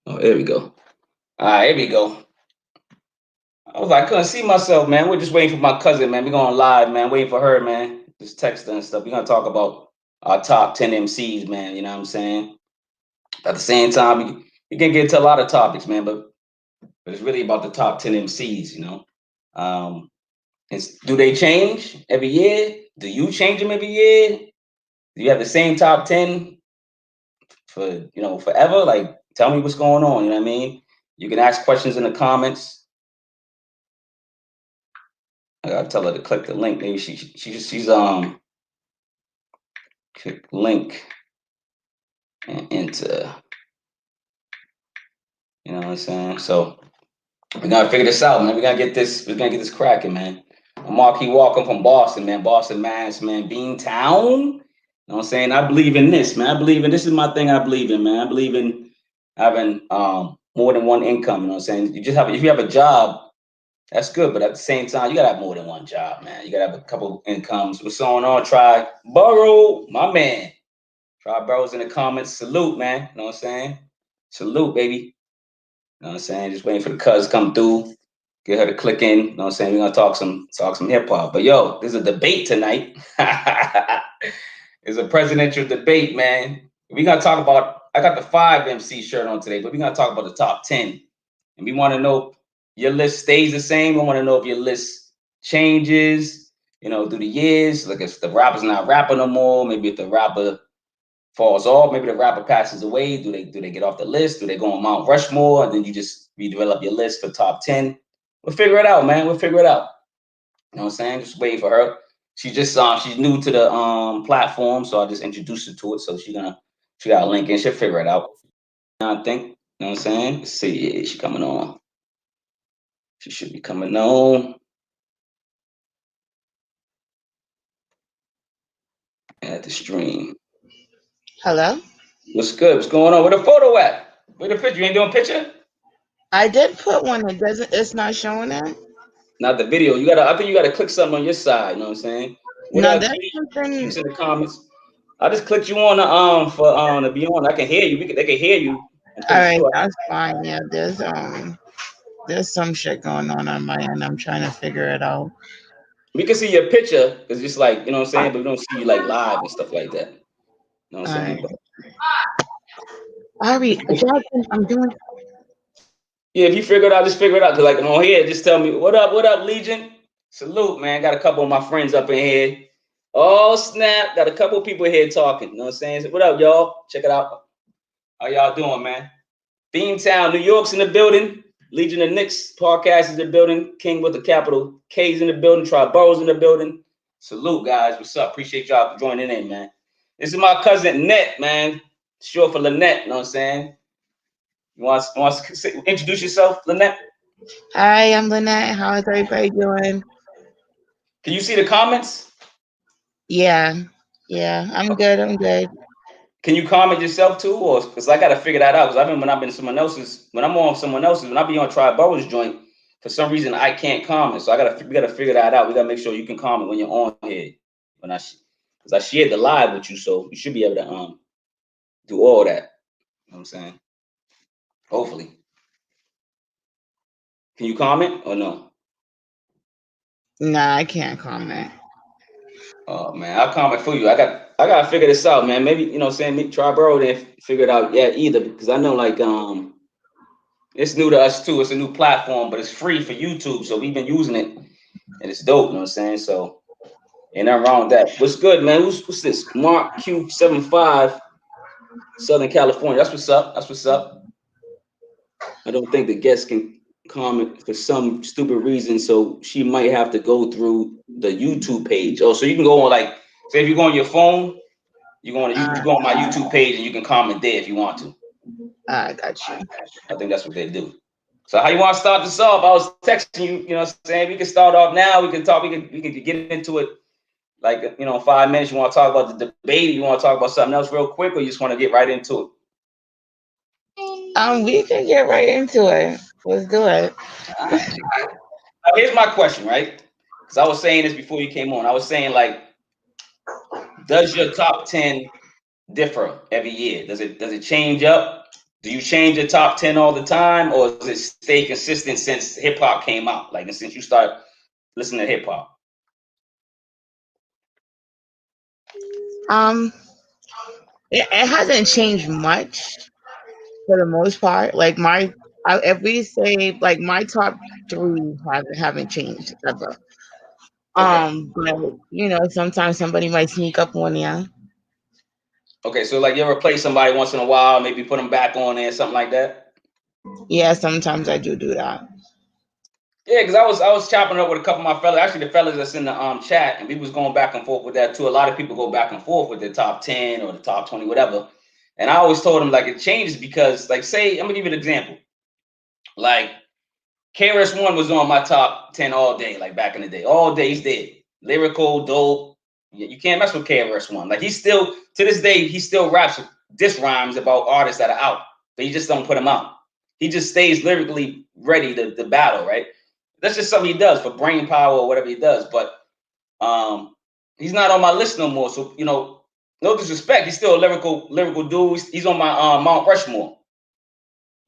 Oh, there we go. All right, here we go. I was like, I couldn't see myself, man. We're just waiting for my cousin, man. We're going live, man. Waiting for her, man. Just text her and stuff. We're gonna talk about our top 10 MCs, man. You know what I'm saying? At the same time, we can get into a lot of topics, man, but it's really about the top 10 MCs, you know. Um, do they change every year? Do you change them every year? Do you have the same top 10 for forever? Like, tell me what's going on. You know what I mean? You can ask questions in the comments. I gotta tell her to click the link. Maybe she's click link and enter. You know what I'm saying? So we gotta figure this out, man. We gotta get this. We're gonna get this cracking, man. I'm Marquis Walker from Boston, man. Boston, Mass, man. Beantown. You know what I'm saying? I believe in this, man. I believe in this is my thing. I believe in, man. I believe in having more than one income. You know what I'm saying? You just have if you have a job, that's good, but at the same time, you gotta have more than one job, man. You gotta have a couple incomes. What's going on? Try Burrow, my man. Try Burrows in the comments. Salute, man. You know what I'm saying? Salute, baby. You know what I'm saying? Just waiting for the cuz come through. Get her to click in. You know what I'm saying? We're gonna talk some hip hop. But yo, there's a debate tonight. It's a presidential debate, man. We're gonna talk about I got the 5MC shirt on today, but we're gonna talk about the top 10. And we want to know if your list stays the same. We want to know if your list changes, through the years. Like if the rapper's not rapping no more, maybe if the rapper falls off, maybe the rapper passes away. Do they get off the list? Do they go on Mount Rushmore? And then you just redevelop your list for top 10. We'll figure it out, man. We'll figure it out. You know what I'm saying? Just waiting for her. She's new to the platform, so I just introduced her to it. So she got a link in. She'll figure it out. I think. You know what I'm saying? Let's see. Yeah, she coming on. She should be coming on. At the stream. Hello? What's good? What's going on? Where the photo at? Where the picture? You ain't doing picture? I did put one. It's not showing that. Not the video. I think you gotta click something on your side, you know what I'm saying? What No, up, that's Keith's something. in the comments. I just clicked you on the for to be on. I can hear you. They can hear you. I'm All pretty right, sure. that's fine. Yeah, there's some shit going on my end. I'm trying to figure it out. We can see your picture. It's just like, you know what I'm saying, but we don't see you like live and stuff like that. You know what I'm All saying? right. But Ari, Jackson, I'm doing. yeah, if you figure it out, just figure it out. Cause like I'm on here, just tell me what up, Legion. Salute, man. Got a couple of my friends up in here. Oh snap! Got a couple of people here talking. You know what I'm saying? So what up, y'all? Check it out. How y'all doing, man? Beantown, New York's in the building. Legion of Knicks podcast is in the building. King with the capital K's in the building. Try Burrows in the building. Salute, guys. What's up? Appreciate y'all for joining in, man. This is my cousin Nette, man. Short for Lynette. You know what I'm saying? You want to introduce yourself, Lynette? Hi, I'm Lynette. How is everybody doing? Can you see the comments? Yeah, yeah, I'm good. I'm good. Can you comment yourself too, or because I gotta figure that out? Because I remember when I've been someone else's, when I'm on someone else's, when I be on Try Burrows joint, for some reason I can't comment. So we gotta figure that out. We gotta make sure you can comment when you're on here. When because I shared the live with you, so you should be able to do all that. You know what I'm saying? Hopefully. Can you comment or no? Nah, I can't comment. Oh man, I'll comment for you. I gotta figure this out, man. Maybe saying Try Burrow didn't figure it out yet either, because I know like it's new to us too. It's a new platform, but it's free for YouTube. So we've been using it and it's dope, you know what I'm saying? So ain't nothing wrong with that. What's good, man? What's this? Mark Q75, Southern California. That's what's up. That's what's up. I don't think the guest can comment for some stupid reason, so she might have to go through the YouTube page. Oh, so you can go on like, say if you go on your phone, you go on my YouTube page and you can comment there if you want to. I got you. I think that's what they do. So how you want to start this off? I was texting you, you know what I'm saying? We can start off now. We can talk, we can get into it like 5 minutes. You want to talk about the debate, you want to talk about something else real quick, or you just want to get right into it? We can get right into it. Let's do it. All right. Now, here's my question, right? Because I was saying this before you came on. I was saying, like, does your top 10 differ every year? Does it change up? Do you change your top 10 all the time, or does it stay consistent since hip hop came out? Like since you start listening to hip hop? It hasn't changed much for the most part. Like if we say like my top three haven't changed ever. Okay. But you know, sometimes somebody might sneak up on you. Okay, so like you ever play somebody once in a while, maybe put them back on there, something like that? Yeah, sometimes I do that. Yeah, because I was chopping up with a couple of my fellas, actually the fellas that's in the chat, and we was going back and forth with that too. A lot of people go back and forth with the top 10 or the top 20, whatever. And I always told them like it changes because, like, say, I'm gonna give you an example. Like KRS-One was on my top 10 all day, like back in the day. All day he's dead. Lyrical, dope. You can't mess with KRS-One. Like he's still, to this day, he still raps diss rhymes about artists that are out, but you just don't put them out. He just stays lyrically ready to battle, right? That's just something he does for brain power or whatever he does. But he's not on my list no more. So, you know, no disrespect. He's still a lyrical dude. He's on my Mount Rushmore.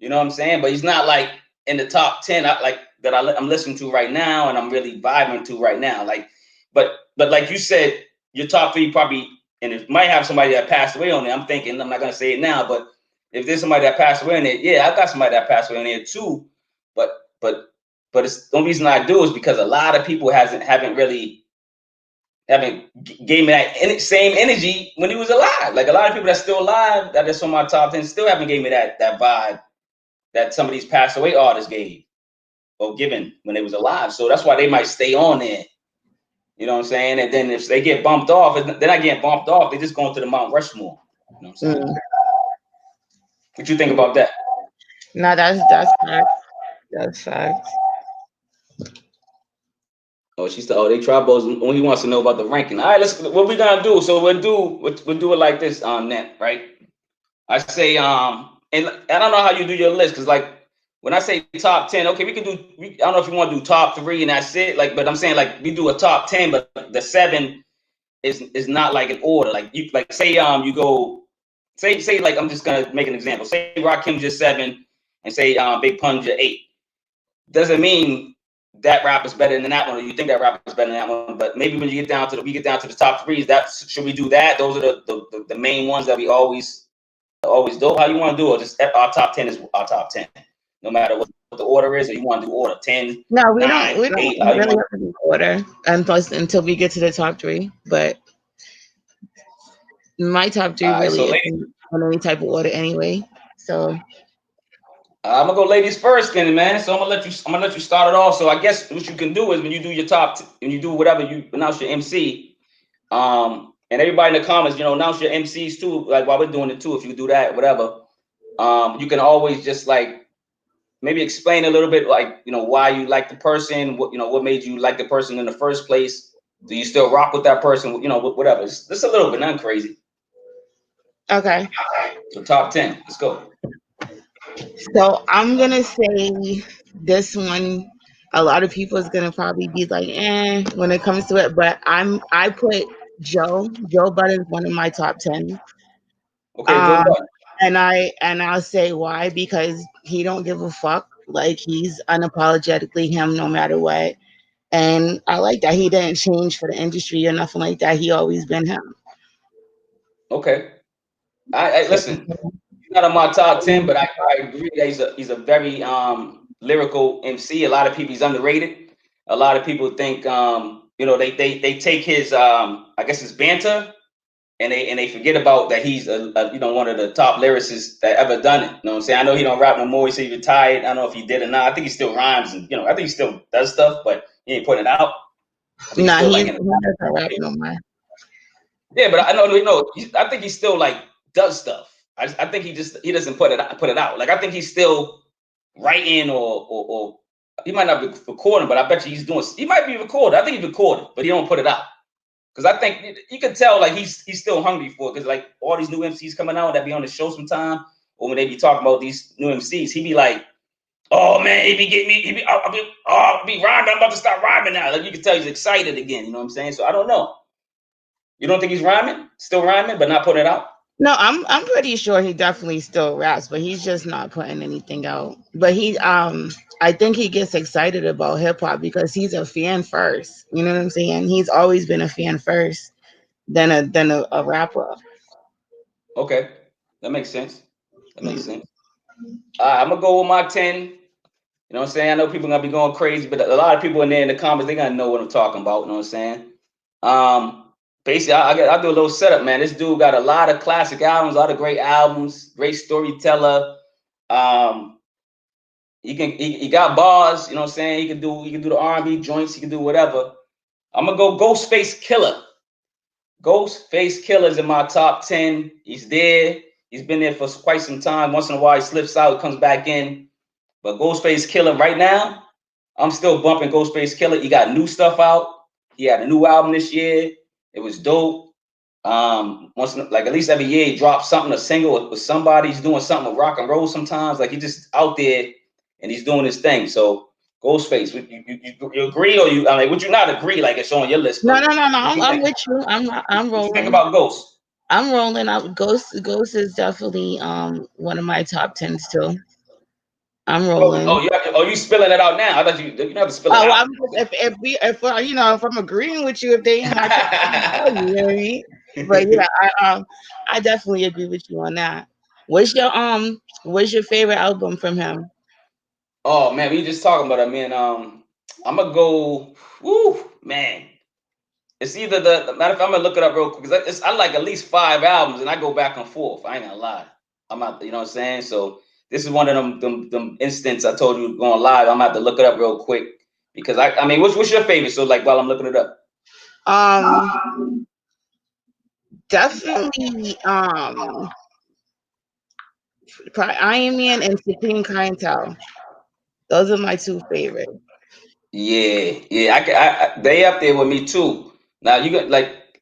You know what I'm saying? But he's not like in the top 10 I'm listening to right now and I'm really vibing to right now. Like, but like you said, your top three probably, and it might have somebody that passed away on there. I'm thinking, I'm not gonna say it now, but if there's somebody that passed away on there, yeah, I got somebody that passed away on there too. But it's the only reason I do is because a lot of people haven't gave me that same energy when he was alive. Like a lot of people that's still alive that is on my top 10 still haven't gave me that vibe that some of these passed away artists gave or given when they was alive. So that's why they might stay on there. You know what I'm saying? And then if they get bumped off, they're not getting bumped off. They're just going to the Mount Rushmore. You know what I'm saying? What you think about that? No, that's fact. That's fact. Oh, they tribals. When he wants to know about the ranking. All right, what we gonna do? So we'll do it like this on Net, right? I say and I don't know how you do your list because like when I say top 10, okay, we can do. I don't know if you want to do top 3 and that's it. Like, but I'm saying like we do a top 10, but the 7 is not like an order. Like you like say you go say like I'm just gonna make an example. Say Rakim's your 7 and say Big Pun's your 8. Doesn't mean that rapper's better than that one, or you think that rapper's better than that one. But maybe when you get down to the top 3s, that should we do that? Those are the main ones that we always do. How you want to do it? Just our top 10 is our top 10, no matter what the order is, or you want to do order 10, No, we 9, don't 8. How you really want? have to do order until we get to the top three. But my top three All right, so really ladies, isn't on any type of order anyway. So I'm gonna go ladies first, then, man. So I'm gonna let you start it off. So I guess what you can do is when you do your when you do whatever you announce your MC, and everybody in the comments, announce your MCs too. Like while we're doing it too, if you do that, whatever. You can always just like maybe explain a little bit, like why you like the person, what made you like the person in the first place. Do you still rock with that person? Whatever. It's just a little bit, nothing crazy. okay. So top 10, let's go. So I'm gonna say this one. A lot of people is gonna probably be like, when it comes to it, but I put Joe Budden is one of my top 10. Okay, Joe Budden. And I'll say why, because he don't give a fuck. Like he's unapologetically him no matter what. And I like that he didn't change for the industry or nothing like that. He always been him. Okay. I So, listen. He's not on my top 10, but I agree that he's a very lyrical MC. A lot of people, he's underrated. A lot of people think they take his I guess his banter and they forget about that he's one of the top lyricists that ever done it. You know what I'm saying? I know he don't rap no more. He said he retired. I don't know if he did or not. I think he still rhymes and I think he still does stuff, but he ain't putting it out. I think he's nah, still he like doesn't rap no more. yeah, but I know I think he still like does stuff. I think he doesn't put it out. Like I think he's still writing or he might not be recording, but I bet you he might be recording. I think he's recording, but he don't put it out. Because I think you can tell like he's still hungry for it. Because like all these new MCs coming out that be on the show sometime, or when they be talking about these new MCs, he be like, "Oh man, he be getting me. I'll be rhyming. I'm about to start rhyming now." Like you can tell he's excited again. You know what I'm saying? So I don't know. You don't think he's rhyming? Still rhyming, but not putting it out? No, I'm pretty sure he definitely still raps, but he's just not putting anything out. But I think he gets excited about hip hop because he's a fan first. You know what I'm saying? He's always been a fan first, than a rapper. Okay, that makes sense. That makes Mm. sense. I'm gonna go with my 10. You know what I'm saying? I know people gonna be going crazy, but a lot of people in there in the comments, they gonna know what I'm talking about. You know what I'm saying? Basically, I do a little setup, man. This dude got a lot of classic albums, a lot of great albums, great storyteller. Um, he got bars. You know what I'm saying? He can do the R&B joints. He can do whatever. I'm gonna go Ghostface Killer. Ghostface Killer's in my top 10. He's there. He's been there for quite some time. Once in a while, he slips out, comes back in. But Ghostface Killer right now, I'm still bumping Ghostface Killer. He got new stuff out. He had a new album this year. It was dope. Once like at least every year he drops something, a single with somebody. He's doing something with rock and roll sometimes. Like he just out there and he's doing his thing. So Ghostface, you agree or you? I mean, would you not agree? Like it's on your list, No, but no, no, no. what you I'm think? with you. I'm What you think rolling. about Ghost? I'm rolling up. Ghost is definitely one of my top tens too. I'm rolling. You spilling it out now? I thought you don't have to spill it Oh, well, out. I'm if I'm agreeing with you, if they ain't my top, ten, tell you, you know what I mean? But yeah, I definitely agree with you on that. What's your favorite album from him? Oh man, we just talking about it, man. I'm gonna go. Woo, man. It's either the matter of fact, I'm gonna look it up real quick because I like at least 5 albums, and I go back and forth. I ain't gonna lie. I'm not, you know what I'm saying. So this is one of them instances I told you going live. I'm gonna have to look it up real quick because I mean, what's your favorite? So like while I'm looking it up. Um, Definitely Iron Man and Supreme Clientele. Those are my two favorites. Yeah, yeah, they up there with me too. Now you got like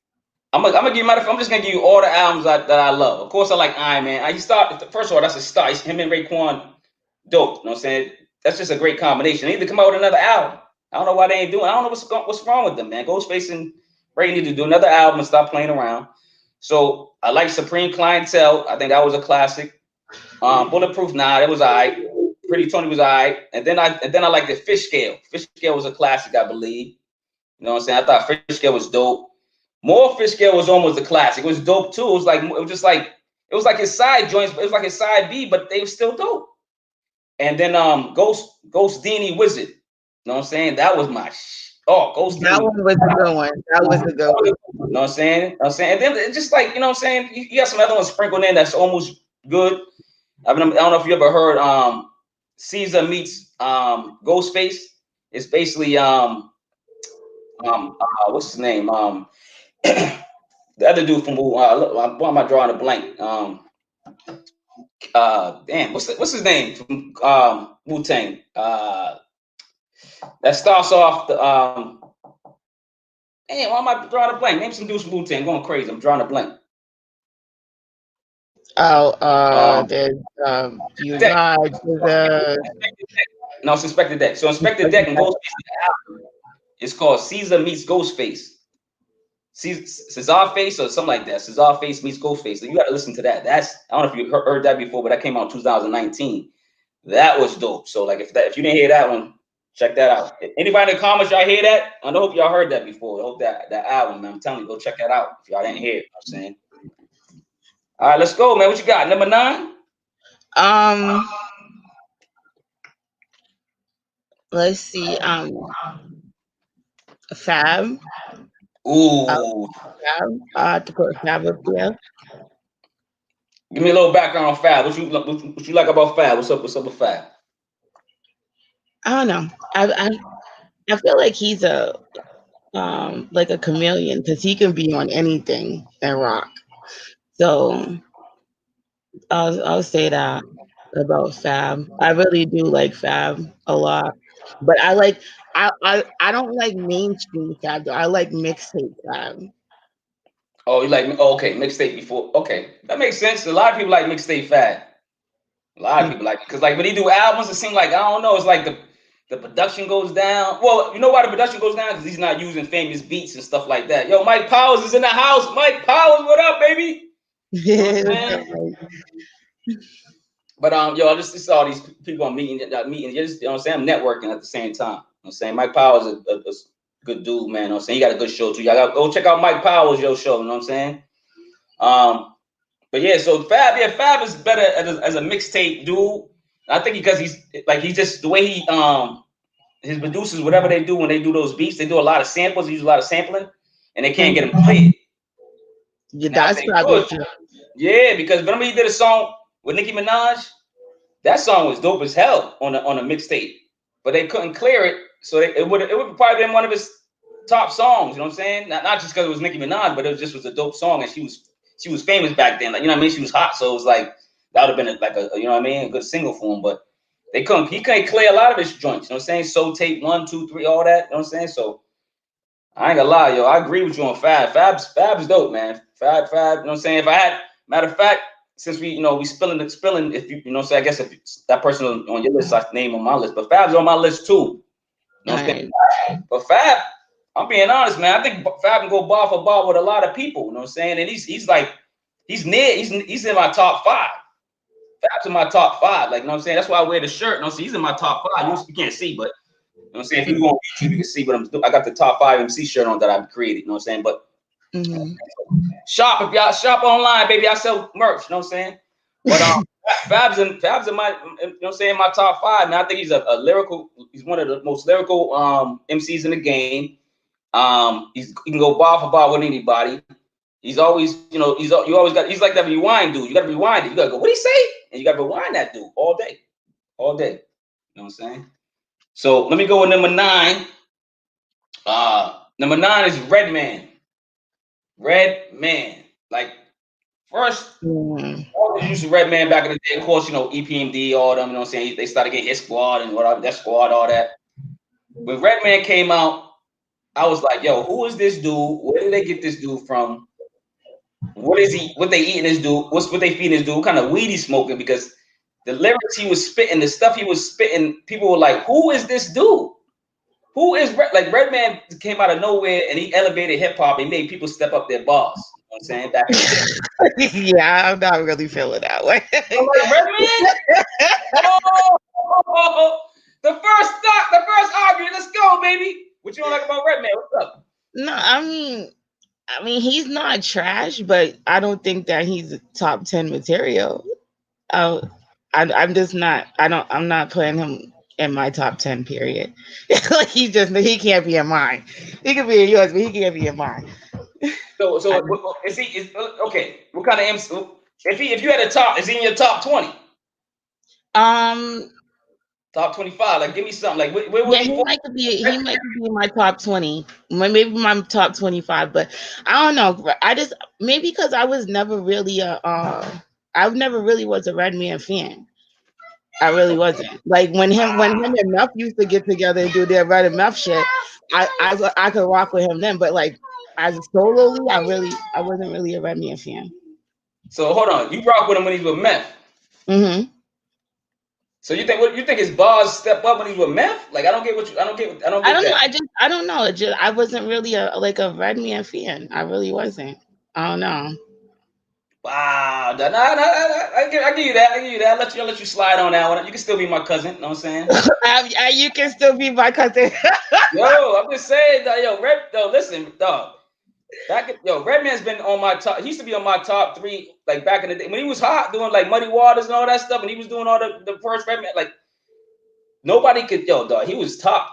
I'm gonna give you matter of fact, I'm just gonna give you all the albums that I love. Of course, I like Iron Man. I start first of all, that's a start. Him and Raekwon, dope. You know what I'm saying? That's just a great combination. They need to come out with another album. I don't know why they ain't doing. I don't know what's wrong with them, man. Ghostface and Ray need to do another album and stop playing around. So I like Supreme Clientele. I think that was a classic. Bulletproof, nah, that was alright. Pretty Tony was alright. And then I like the Fish Scale. Fish Scale was a classic, I believe. You know what I'm saying? I thought Fish Scale was dope. More Fish Scale was almost a classic. It was dope too. It was like his side joints, but it was like his side B, but they were still dope. And then Ghost Dini Wizard. You know what I'm saying? That was my Ghost That Dini. one was a good one. That was a good one. You know what I'm saying? You know what I'm saying? And then it's just like, you know what I'm saying? You got some other ones sprinkled in that's almost good. I don't know if you ever heard Caesar meets Ghostface. It's basically what's his name? The other dude from why am I drawing a blank? Damn, what's his name from Wu Tang? That starts off the damn, why am I drawing a blank? Name some dudes from Wu Tang. Going crazy. I'm drawing a blank. Oh, Um, there's you Deck. got the No, it's Inspector Deck. So Inspector Deck and Ghostface album is called Caesar meets Ghostface. Cesar Face or something like that. Cesar Face meets Ghostface. So you got to listen to that. I don't know if you heard that before, but that came out in 2019. That was dope. So like if you didn't hear that one, check that out. Anybody in the comments, y'all hear that? I hope y'all heard that before. I hope that album, man. I'm telling you, go check that out if y'all didn't hear it. You know what I'm saying. All right, let's go, man. What you got? Number 9? um let's see, Fab. Ooh, Fab. To put Fab up there. give me a little background on Fab. What you like about Fab? What's up with Fab? I don't know. I feel like he's a like a chameleon because he can be on anything and rock. So I'll say that about Fab. I really do like Fab a lot, but I don't like mainstream Fab though. I like mixtape Fab. Oh, you like okay, mixtape before. Okay, that makes sense. A lot of people like mixtape Fab. A lot of people like it because like when he do albums, it seems like I don't know. It's like the production goes down. Well, you know why the production goes down? Because he's not using famous beats and stuff like that. Yo, Mike Powers is in the house. Mike Powers, what up, baby? You know what I'm Yeah, saying? But yo, I just saw these people on meeting, just, you know what I'm saying? I'm networking at the same time. You know what I'm saying? Mike Powers is a good dude, man. You know what I'm saying? He got a good show too. Y'all gotta go check out Mike Powers' show, you know what I'm saying? But yeah, so Fab is better as a mixtape dude. I think because he's just the way he his producers, whatever they do when they do those beats, they do a lot of samples, they use a lot of sampling, and they can't get him played. yeah, Now if that's they probably could, true. yeah, because remember he did a song with Nicki Minaj? That song was dope as hell on a mixtape, but they couldn't clear it, so it would probably been one of his top songs. You know what I'm saying? Not just because it was Nicki Minaj, but it just was a dope song, and she was famous back then. Like, you know what I mean? She was hot, so it was like that would have been like a, you know what I mean, a good single for him. But he couldn't clear a lot of his joints. You know what I'm saying? Soul Tape 1, 2, 3, all that. You know what I'm saying? So I ain't gonna lie, yo. I agree with you on Fab. Fab's dope, man. Fab. You know what I'm saying? If I had, matter of fact, since we spilling, if you know, so I guess if that person on your list, I name on my list, but Fab's on my list too. You know what I'm saying? But Fab, I'm being honest, man. I think Fab can go bar for bar with a lot of people. You know what I'm saying? And he's in my top 5. Fab's in my top 5. Like, you know what I'm saying? That's why I wear the shirt. You know, so he's in my top 5. You can't see, but you know what I'm saying? If you go on YouTube, you can see what I'm doing. I got the top 5 MC shirt on that I've created. You know what I'm saying? But shop, if y'all shop online, baby, I sell merch. You know what I'm saying? But Fab's in my, you know what I'm saying, my top 5. Man, I think he's a lyrical. He's one of the most lyrical MCs in the game. He can go bar for bar with anybody. He's always, you always got. He's like that rewind dude. You got to rewind it. You got to go. What he say? And you got to rewind that dude all day. You know what I'm saying? So let me go with number 9. Number 9 is Redman. Redman. Like, first, all used to Redman back in the day. Of course, EPMD, all them, you know what I'm saying? They started getting his squad and whatever, that squad, all that. When Redman came out, I was like, yo, who is this dude? Where did they get this dude from? What they eating this dude? What they feeding this dude? What kind of weed he smoking? Because the lyrics he was spitting, the stuff he was spitting, people were like, who is this dude? Who is Redman came out of nowhere and he elevated hip hop and made people step up their bars. You know what I'm saying? Back in the day. Yeah, I'm not really feeling that way. I'm like, Redman? The first argument. Let's go, baby. What you don't like about Redman? What's up? No, I mean, he's not trash, but I don't think that he's top 10 material. I'm just not. I'm not putting him in my top 10. Period. Like he can't be in mine. He could be in yours, but he can't be in mine. So is he? Okay? What kind of MC? If you had a top, is he in your top 20? Top 25? Like, give me something. Like, where would Yeah, he? he might be in my top 20, maybe my top 25, but I don't know. Maybe because I was never really I never really was a Redman fan. I really wasn't. Like when him and Muff used to get together and do their Red and Muff shit, I could rock with him then. But like as solely, I wasn't really a Redman fan. So hold on, you rock with him when he's with Meth. Mm-hmm. So you think his bars step up when he's with Meth? Like, I don't get that. I don't know. I wasn't really a Redman fan. I really wasn't. I don't know. Wow, no, I give you that. I'll let you slide on that one. You can still be my cousin. You know what I'm saying? You can still be my cousin. Yo, I'm just saying, listen, dog. Redman's been on my top. He used to be on my top 3, like back in the day when he was hot, doing like Muddy Waters and all that stuff, and he was doing all the first Redman. Like, nobody could, dog. He was top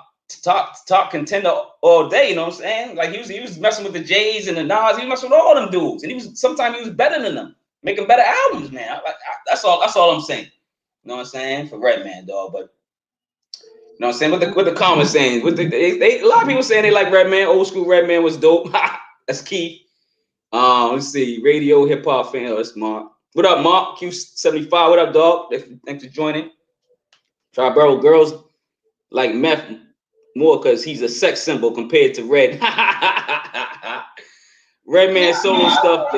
contender all day. You know what I'm saying? Like, he was messing with the Jays and the Nas. He was messing with all them dudes, and sometimes he was better than them, making better albums, man. That's all I'm saying. You know what I'm saying? For Redman, dog. But you know what I'm saying? With the common saying, a lot of people saying they like Redman. Old school Redman was dope. That's key. Let's see. Radio hip hop fan. Oh, that's Mark. What up, Mark? Q75. What up, dog? Thanks for joining. Triborough girls like Meth more because he's a sex symbol compared to Red. Redman solo stuff.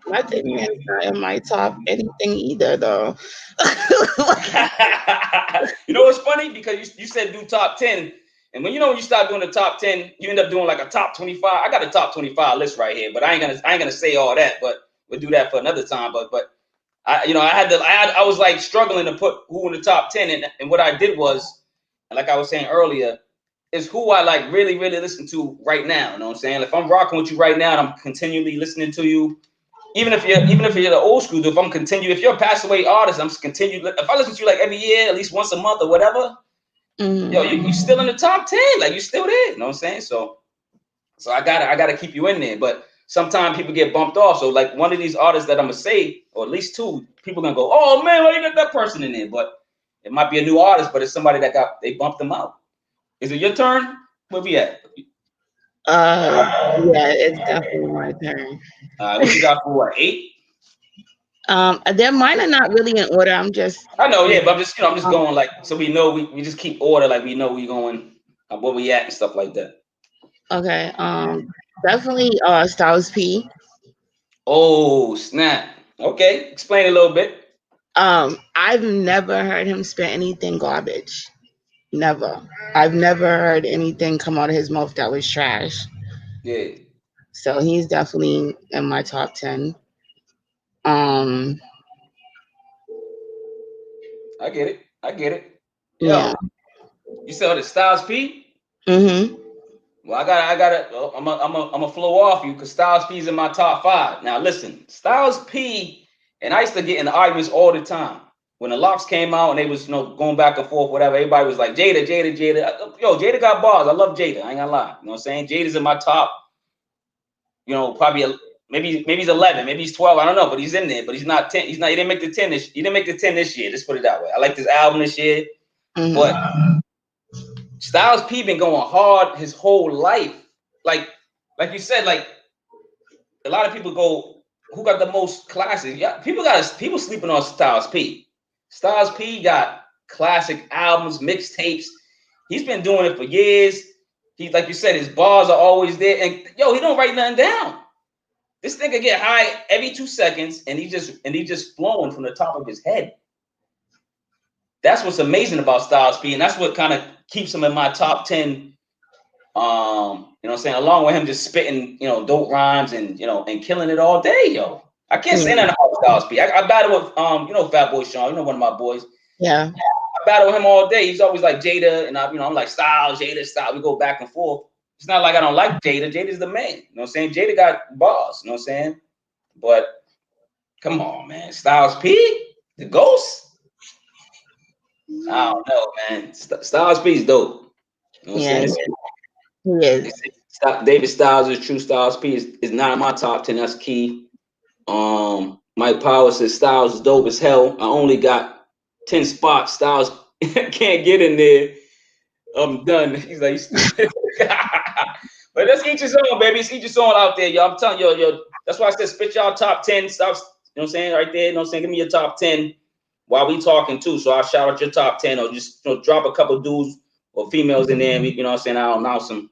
My thing is not in my top anything either, though. You know what's funny? Because you said do top 10. And when you start doing the top 10, you end up doing like a top 25. I got a top 25 list right here, but I ain't gonna say all that. But we'll do that for another time. But I was like struggling to put who in the top 10, and what I did was, like I was saying earlier, is who I like really listen to right now. You know what I'm saying? If I'm rocking with you right now and I'm continually listening to you, even if you're the old school, if you're a passed away artist, I'm just continue. If I listen to you like every year, at least once a month or whatever, yo, you still in the top 10, like you still there. You know what I'm saying? So I gotta keep you in there. But sometimes people get bumped off. So like one of these artists that I'm gonna say, or at least two, people gonna go, oh man, why you got that person in there? But it might be a new artist, but it's somebody that they bumped them out. Is it your turn? Where we at? Yeah, it's definitely my turn. What you got for what, 8? They're mine are not really in order. I'm just I know, yeah, but I'm just um, going like so we know we just keep order, like we know we going where we at and stuff like that. okay. Definitely Styles P. Oh snap! Okay, explain a little bit. I've never heard him spit anything garbage. Never. I've never heard anything come out of his mouth that was trash. Yeah, So he's definitely in my top 10. Um, I get it. I get it. yeah. Yo, you said the Styles P. Mm-hmm. Well, I got to. I'm a flow off you because Styles P is in my top 5. Now listen, Styles P, and I used to get in arguments all the time when the locks came out and they was going back and forth, whatever. Everybody was like Jada. Yo, Jada got bars. I love Jada. I ain't gonna lie. You know what I'm saying? Jada's in my top. Probably maybe he's 11, maybe he's 12. I don't know, but he's in there. But he's not 10. He's not. He didn't make the 10 this. He didn't make the 10 this year. Let's put it that way. I like this album this year, but Styles P been going hard his whole life. Like you said, like a lot of people go, who got the most classics? Yeah, people sleeping on Styles P. Styles P got classic albums, mixtapes. He's been doing it for years. He, like you said, his bars are always there. And yo, he don't write nothing down. This nigga get high every 2 seconds, and he just flowing from the top of his head. That's what's amazing about Styles P, and that's what kind of keeps him in my top 10. You know what I'm saying? Along with him just spitting, dope rhymes and and killing it all day, yo. I can't say nothing about Styles P. I battle with Fat Boy Sean, one of my boys. Yeah. I battle with him all day. He's always like Jada, and I'm like Styles, Jada, Styles. We go back and forth. It's not like I don't like Jada. Jada's the man. You know what I'm saying? Jada got bars, you know what I'm saying? But come on, man. Styles P, the ghost? I don't know, man. Styles P is dope. You know what I'm saying? He is. David Styles is true. Styles P is not in my top 10. That's key. Mike Power says Styles is dope as hell. I only got 10 spots. Styles can't get in there. I'm done. He's like, stupid. But let's each his own, baby. It's each his own out there, yo. I'm telling you, yo. That's why I said spit y'all top 10. Stop, you know what I'm saying? Right there. You know what I'm saying? Give me your top 10 while we talking too. So I'll shout out your top 10 or just drop a couple dudes or females in there. And we, you know what I'm saying? I'll announce them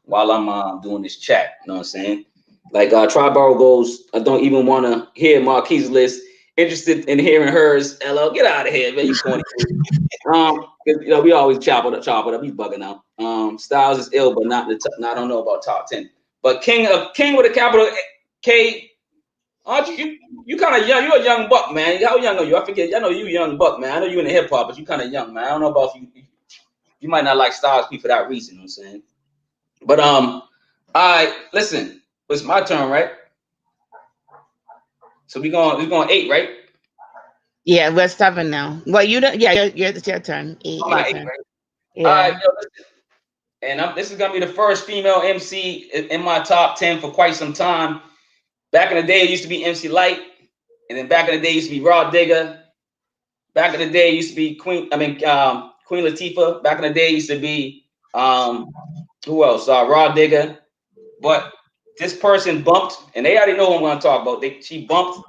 while I'm doing this chat. You know what I'm saying? Like Triborough goes, I don't even want to hear Marquis' list. Interested in hearing hers. LL, get out of here, man. You corny. We always chop it up. He's bugging out. Styles is ill, but not I don't know about top 10. But King with a capital K. Aren't you? You kind of young. You're a young buck, man. How young are you? I forget. I know you young buck, man. I know you in the hip hop, but you kind of young, man. I don't know about you. You might not like Styles P for that reason. You know what I'm saying? But all right, listen. It's my turn, right? So we're going 8, right? Yeah, we're 7 now. Well, you don't. Yeah, it's your turn. 8. I'm at 8, right? Yeah. All right, yo, listen. And this is gonna be the first female MC in my top 10 for quite some time. Back in the day, it used to be MC Light, and then back in the day, it used to be Raw Digger. Back in the day, it used to be Queen Latifah. Back in the day, it used to be who else? Raw Digger. But this person bumped, and they already know what I'm going to talk about. She bumped.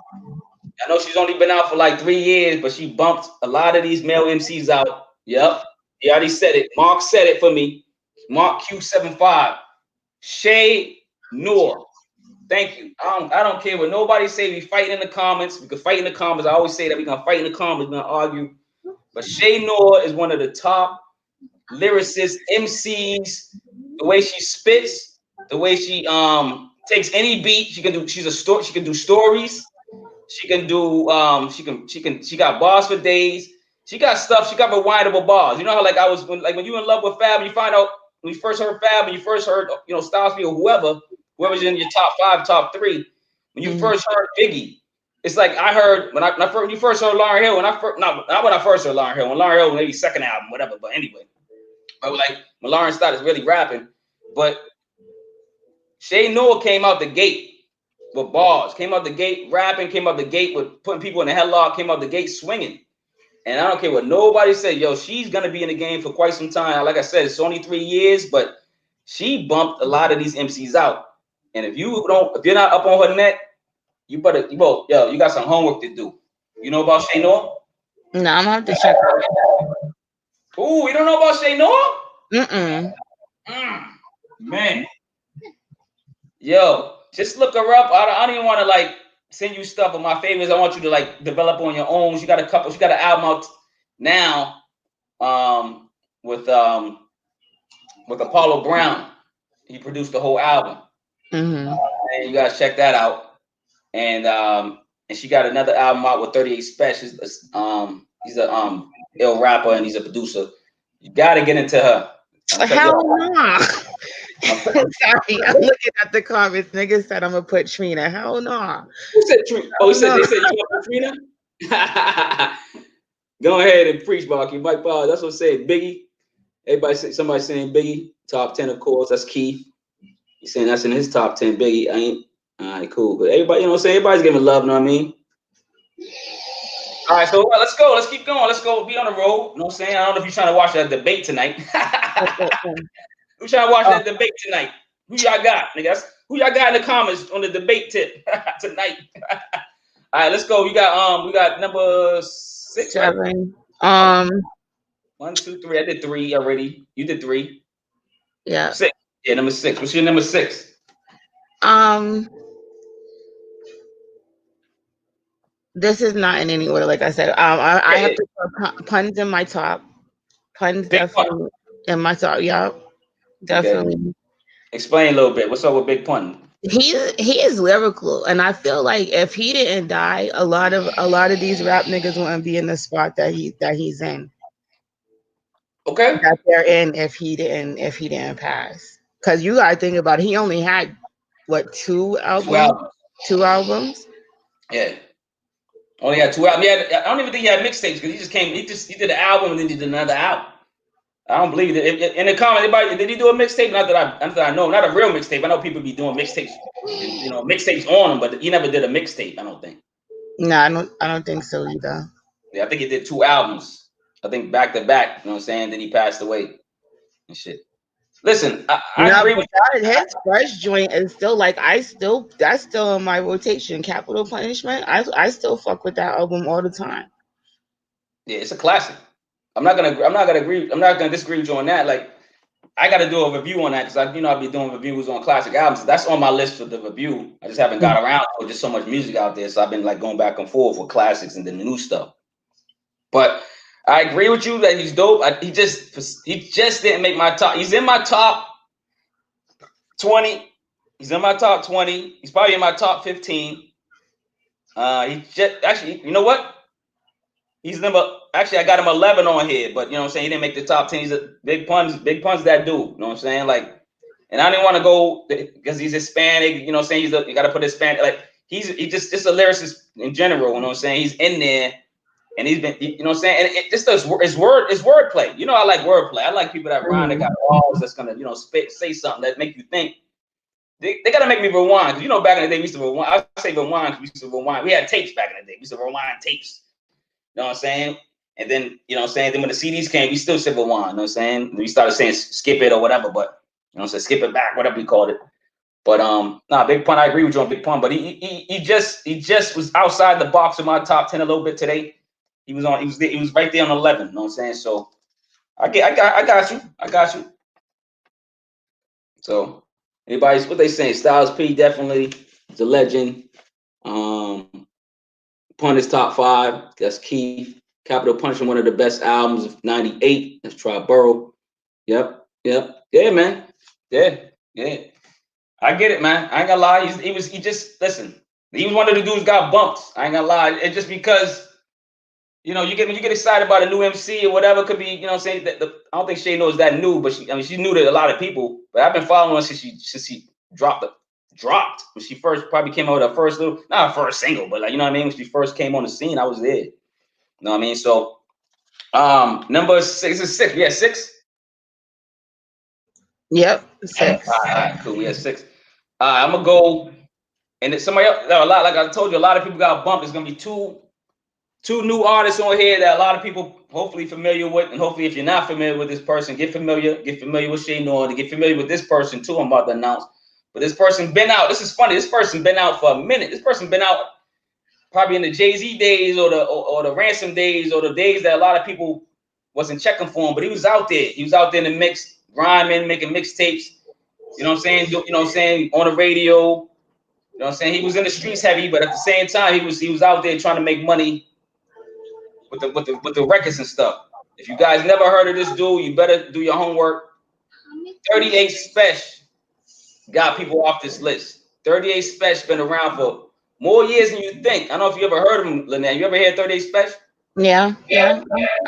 I know she's only been out for like 3 years, but she bumped a lot of these male MCs out. Yep, he already said it. Mark said it for me. Mark Q75. Shay Noor. Thank you. I don't care what nobody say. We fight in the comments. We can fight in the comments. I always say that we're gonna fight in the comments. We're gonna argue. But Shay Noor is one of the top lyricists, MCs. The way she spits, the way she takes any beat, she can do. She can do stories. She can do she got bars for days. She got stuff. She got rewindable bars. You know how like I was when you in love with Fab, you find out when you first heard Fab, when you first heard Styles P or whoever's in your top 5, top 3. When you first heard Biggie, it's like I heard when you first heard Lauryn Hill. Not when I first heard Lauryn Hill. When Lauryn Hill maybe second album, whatever. But anyway, but like when Lauryn started really rapping, but Shay Noah came out the gate with bars, came out the gate rapping, came out the gate with putting people in the headlock, came out the gate swinging. And I don't care what nobody said, yo, she's gonna be in the game for quite some time. Like I said, it's only 3 years, but she bumped a lot of these MCs out. And if you're not up on her net, you got some homework to do. You know about Shay Noah? No, I'm gonna have to check out. Ooh, you don't know about Shay Noah? Man. Yo, just look her up. I don't even want to like send you stuff of my favorites. I want you to like develop on your own. She got an album out now with Apollo Brown. He produced the whole album. And you gotta check that out. And she got another album out with 38 Specials. He's a ill rapper and he's a producer. You gotta get into her. Hell no. Sorry, I'm looking at the comments. Niggas said I'm gonna put Trina. Hell no. Who said Trina? Oh, they said you want Trina? Go ahead and preach, Marquis. Mike Powell. That's what I'm saying. Biggie. Somebody saying Biggie. Top 10, of course. That's Keith. He's saying that's in his top 10. Biggie ain't. All right, cool. But everybody, you know what I'm saying? Everybody's giving love, you know what I mean? All right, so let's go. Let's keep going. Let's go. Be on the road. You know what I'm saying? I don't know if you're trying to watch that debate tonight. Who's trying to watch that debate tonight? Who y'all got, nigga? Who y'all got in the comments on the debate tip tonight? All right, let's go. We got number 6. 7. Right? 1, 2, 3. I did 3 already. You did 3. Yeah. 6. Yeah, number 6. What's your number 6? This is not in any order, like I said. I have to put Puns in my top. Puns Big definitely in my top. Yeah, definitely. Okay. Explain a little bit. What's up with Big Pun? He is lyrical, and I feel like if he didn't die, a lot of these rap niggas wouldn't be in the spot that he's in. Okay. That they're in if he didn't pass. Because you gotta think about it. He only had what 2 albums? 2 albums. Yeah. Only had 2 albums. I don't even think he had mixtapes because he did an album and then he did another album. I don't believe it. In the comments, anybody did he do a mixtape? Not that I know, not a real mixtape. I know people be doing mixtapes, mixtapes on them, but he never did a mixtape. I don't think. No, I don't think so either. Yeah, I think he did 2 albums. I think back to back. You know what I'm saying? Then he passed away and shit. Listen, I agree with his first joint is still like that's still in my rotation. Capital Punishment. I still fuck with that album all the time. Yeah, it's a classic. I'm not gonna disagree with you on that. Like, I got to do a review on that because I'll be doing reviews on classic albums. That's on my list for the review. I just haven't got around to it. There's so much music out there, so I've been like going back and forth with classics and then the new stuff. But I agree with you that he's dope. He just didn't make my top. He's in my top 20. He's in my top 20. He's probably in my top 15. He just actually, you know what? He's actually I got him 11 on here, but you know what I'm saying? He didn't make the top 10. He's a Big Pun's that dude. You know what I'm saying? Like, and I didn't want to go because he's Hispanic, you know what I'm saying? You gotta put Hispanic, like he's just a lyricist in general, you know what I'm saying? He's in there and he's been, you know what I'm saying? And it just does his wordplay. You know, I like wordplay. I like people that rhyme, that got balls that's gonna, say something that make you think. They gotta make me rewind. Cause back in the day we used to rewind. I say rewind because we used to rewind. We had tapes back in the day. We used to rewind tapes. You know what I'm saying? And then, you know what I'm saying? Then when the CDs came, we still said rewind. You know what I'm saying? We started saying skip it or whatever, but you know what I'm saying? Skip it back, whatever we called it. But Big Pun, I agree with you on Big Pun, but he just was outside the box of my top 10 a little bit today. He was right there on 11. You know what I'm saying? So I got you. So what they saying? Styles P definitely is a legend. Pun is top 5. That's Keith. Capital Punishment, one of the best albums of '98. That's Triborough. Yep. Yeah, man. Yeah. I get it, man. I ain't gonna lie. He just listen. He was one of the dudes got bumped. I ain't gonna lie. It's just because you know, when you get excited about a new MC or whatever, could be, you know what I'm saying? I don't think Shay knows that new, but she knew to a lot of people. But I've been following her since she dropped when she first probably came out with her first not her first single, but like, you know what I mean? When she first came on the scene, I was there. You know what I mean? So number 6 is 6. We had 6. Yep, 6. All right, cool. We had 6. I'm gonna go, and somebody else, a lot, like I told you, a lot of people got bumped. It's gonna be two new artists on here that a lot of people hopefully familiar with, and hopefully if you're not familiar with this person, get familiar with Shay Noir, to get familiar with this person too. I'm about to announce, but this person been out. This is funny. This person been out for a minute. This person been out probably in the Jay-Z days or the Ransom days or the days that a lot of people wasn't checking for him, but he was out there. He was out there in the mix, rhyming, making mixtapes. You know what I'm saying? You know what I'm saying? On the radio. You know what I'm saying? He was in the streets heavy, but at the same time, he was out there trying to make money with the records and stuff. If you guys never heard of this dude, you better do your homework. 38 Special got people off this list. 38 Special been around for more years than you think. I don't know if you ever heard of him, Lynette. You ever heard 38 Special? Yeah.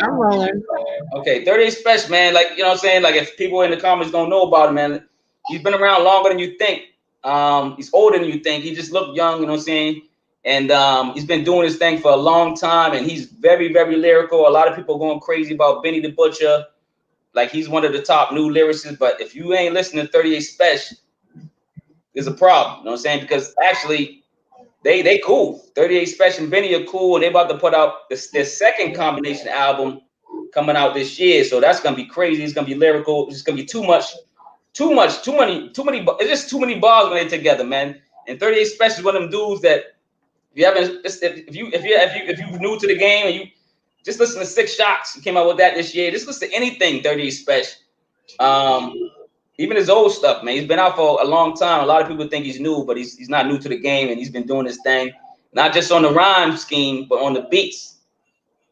I'm rolling. Okay, 38 Special, man. Like, you know what I'm saying? Like, if people in the comments don't know about him, man, he's been around longer than you think. He's older than you think. He just looked young, you know what I'm saying? And he's been doing this thing for a long time, and he's very, very lyrical. A lot of people going crazy about Benny the Butcher. Like, he's one of the top new lyricists. But if you ain't listening to 38 Special, there's a problem. You know what I'm saying? Because actually, they cool. 38 Special and Benny are cool, and they about to put out their second combination album coming out this year. So that's gonna be crazy. It's gonna be lyrical. It's gonna be too many. It's just too many bars when they're together, man. And 38 Special is one of them dudes that if you haven't, if you're new to the game and you just listen to 6 Shots, he came out with that this year. Just listen to anything 38 Special. Even his old stuff, man. He's been out for a long time. A lot of people think he's new, but he's not new to the game, and he's been doing his thing, not just on the rhyme scheme, but on the beats.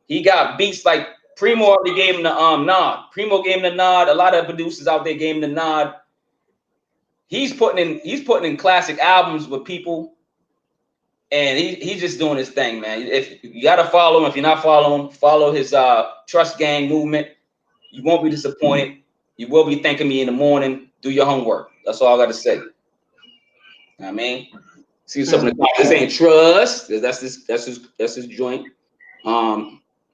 He got beats like Primo already gave him the nod. Primo gave him the nod. A lot of producers out there gave him the nod. He's putting in classic albums with people, and he's just doing his thing, man. If you gotta follow him, if you're not following him, follow his Trust Gang movement. You won't be disappointed. You will be thanking me in the morning. Do your homework. That's all I got to say. You know what I mean, see something. This ain't Trust. That's his joint.